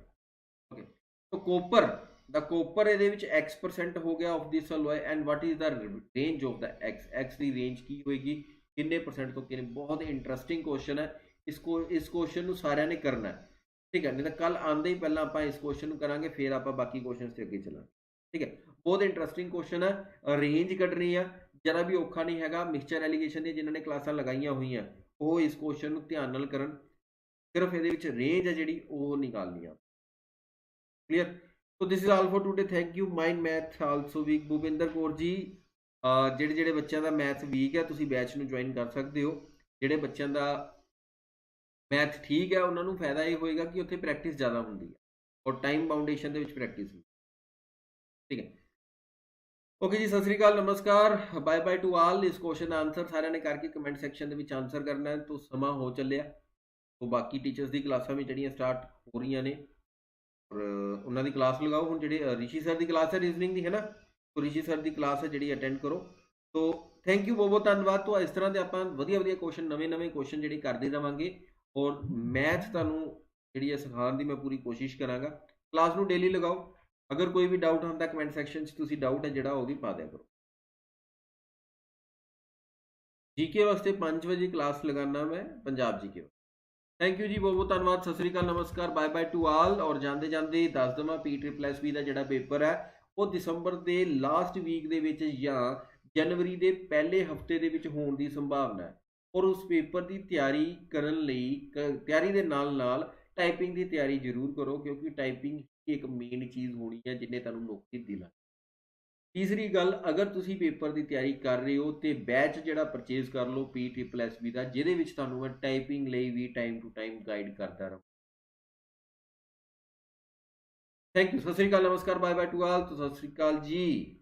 ओके। तो कोपर द कोपर ये X% हो गया of this alloy, and what is the range of the x की रेंज की होएगी किन्ने परसेंट तो किन्ने। बहुत इंटरस्टिंग क्वेश्चन है, इस क्वेश्चन को सारिਆਂ ने करना है, ठीक है। नहीं तो कल आंदे ही पहला आप इस क्वेश्चन करांगे, फिर आप बाकी क्वेश्चन से अगे चलांगे, ठीक है। बहुत इंटरस्टिंग क्वेश्चन है, रेंज कढ़नी है, जरा भी औखा नहीं हैगा। मिक्सचर एलीगेशन दी जिन्होंने क्लासां लगाइयां हुई हैं वो इस क्वेश्चन को ध्यान नाल करन, सिर्फ ये रेंज है जी वो निकालनी है, क्लीयर। तो this is all for today, thank you. Mind math also weak, Bhupinder Kaur ji, ਜਿਹੜੇ ਬੱਚਿਆਂ ਦਾ मैथ वीक है ਤੁਸੀਂ बैच ਨੂੰ ज्वाइन कर सकते हो। ਜਿਹੜੇ ਬੱਚਿਆਂ ਦਾ मैथ ठीक है ਉਹਨਾਂ ਨੂੰ फायदा ਇਹ ਹੋਏਗਾ कि ਉੱਥੇ प्रैक्टिस ज़्यादा ਹੁੰਦੀ है और टाइम बाउंडेशन ਦੇ ਵਿੱਚ प्रैक्टिस ਹੁੰਦੀ, ठीक है। ਓਕੇ ਜੀ, ਸਤਿ ਸ੍ਰੀ ਅਕਾਲ, ਨਮਸਕਾਰ, ਬਾਏ ਬਾਏ ਟੂ ਆਲ। ਇਸ ਕੁਐਸਚਨ ਦਾ ਆਨਸਰ ਸਾਰਿਆਂ ਨੇ ਕਰਕੇ ਕਮੈਂਟ ਸੈਕਸ਼ਨ ਦੇ ਵਿੱਚ ਆਨਸਰ ਕਰਨਾ ਹੈ। ਤੋਂ ਸਮਾਂ ਹੋ ਚੱਲਿਆ, ਤੋਂ ਬਾਕੀ ਟੀਚਰਸ ਦੀ ਕਲਾਸਾਂ ਵੀ ਜਿਹੜੀਆਂ ਸਟਾਰਟ ਹੋ ਰਹੀਆਂ ਨੇ, ਔਰ ਉਹਨਾਂ ਦੀ ਕਲਾਸ ਲਗਾਓ। ਹੁਣ ਜਿਹੜੇ ਰਿਸ਼ੀ ਸਰ ਦੀ ਕਲਾਸ ਹੈ ਰੀਜ਼ਨਿੰਗ ਦੀ, ਹੈ ਨਾ, ਤੋਂ ਰਿਸ਼ੀ ਸਰ ਦੀ ਕਲਾਸ ਹੈ ਜਿਹੜੀ ਅਟੈਂਡ ਕਰੋ। ਤੋਂ ਥੈਂਕ ਯੂ, ਬਹੁਤ ਬਹੁਤ ਧੰਨਵਾਦ। ਤੋਂ ਇਸ ਤਰ੍ਹਾਂ ਦੇ ਆਪਾਂ ਵਧੀਆ ਵਧੀਆ ਕੁਐਸਚਨ, ਨਵੇਂ ਕੁਐਸਚਨ ਜਿਹੜੇ ਕਰਦੇ ਰਵਾਂਗੇ, ਔਰ ਮੈਥ ਤੁਹਾਨੂੰ ਜਿਹੜੀ ਹੈ ਸਿਖਾਉਣ ਦੀ ਮੈਂ ਪੂਰੀ ਕੋਸ਼ਿਸ਼ ਕਰਾਂਗਾ। ਕਲਾਸ ਨੂੰ ਡੇਲੀ ਲਗਾਓ। ਅਗਰ ਕੋਈ ਵੀ ਡਾਊਟ ਹੁੰਦਾ ਕਮੈਂਟ ਸੈਕਸ਼ਨ 'ਚ ਤੁਸੀਂ ਡਾਊਟ ਹੈ ਜਿਹੜਾ ਉਹ ਵੀ ਪਾ ਦਿਆ ਕਰੋ। ਜੀਕੇ ਵਾਸਤੇ 5 ਵਜੇ ਕਲਾਸ ਲਗਾਨਾ ਮੈਂ, ਪੰਜਾਬ ਜੀਕੇ। ਥੈਂਕ ਯੂ ਜੀ, ਬਹੁਤ ਬਹੁਤ ਧੰਨਵਾਦ। ਸਤਿ ਸ੍ਰੀ ਅਕਾਲ, ਨਮਸਕਾਰ, ਬਾਏ ਬਾਏ ਟੂ ਆਲ। ਔਰ ਜਾਂਦੇ ਜਾਂਦੇ ਦੱਸ ਦੇਵਾਂ, PSSB ਦਾ ਜਿਹੜਾ ਪੇਪਰ ਹੈ ਉਹ ਦਸੰਬਰ ਦੇ ਲਾਸਟ ਵੀਕ ਦੇ ਵਿੱਚ ਜਾਂ ਜਨਵਰੀ ਦੇ ਪਹਿਲੇ ਹਫਤੇ ਦੇ ਵਿੱਚ ਹੋਣ ਦੀ ਸੰਭਾਵਨਾ ਹੈ। ਔਰ ਉਸ ਪੇਪਰ ਦੀ ਤਿਆਰੀ ਕਰਨ ਲਈ ਤਿਆਰੀ ਦੇ ਨਾਲ ਨਾਲ ਟਾਈਪਿੰਗ ਦੀ ਤਿਆਰੀ ਜ਼ਰੂਰ ਕਰੋ, ਕਿਉਂਕਿ ਟਾਈਪਿੰਗ ਇੱਕ ਮੇਨ ਚੀਜ਼ ਹੋਣੀ ਹੈ ਜਿਹਨੇ ਤੁਹਾਨੂੰ ਨੌਕਰੀ ਦਿਲਾਣੀ। ਤੀਸਰੀ ਗੱਲ, ਅਗਰ ਤੁਸੀਂ ਪੇਪਰ ਦੀ ਤਿਆਰੀ ਕਰ ਰਹੇ ਹੋ ਤੇ ਬੈਚ ਜਿਹੜਾ ਪਰਚੇਜ਼ ਕਰ ਲਓ PSSB ਦਾ, ਜਿਹਦੇ ਵਿੱਚ ਤੁਹਾਨੂੰ ਮੈਂ ਟਾਈਪਿੰਗ ਲਈ ਵੀ ਟਾਈਮ ਟੂ ਟਾਈਮ ਗਾਈਡ ਕਰਦਾ ਰਹਾਂ। ਥੈਂਕ ਯੂ, ਸਤਿ ਸ੍ਰੀ ਅਕਾਲ, ਨਮਸਕਾਰ, bye bye to all. Sat Sri ਅਕਾਲ ਜੀ।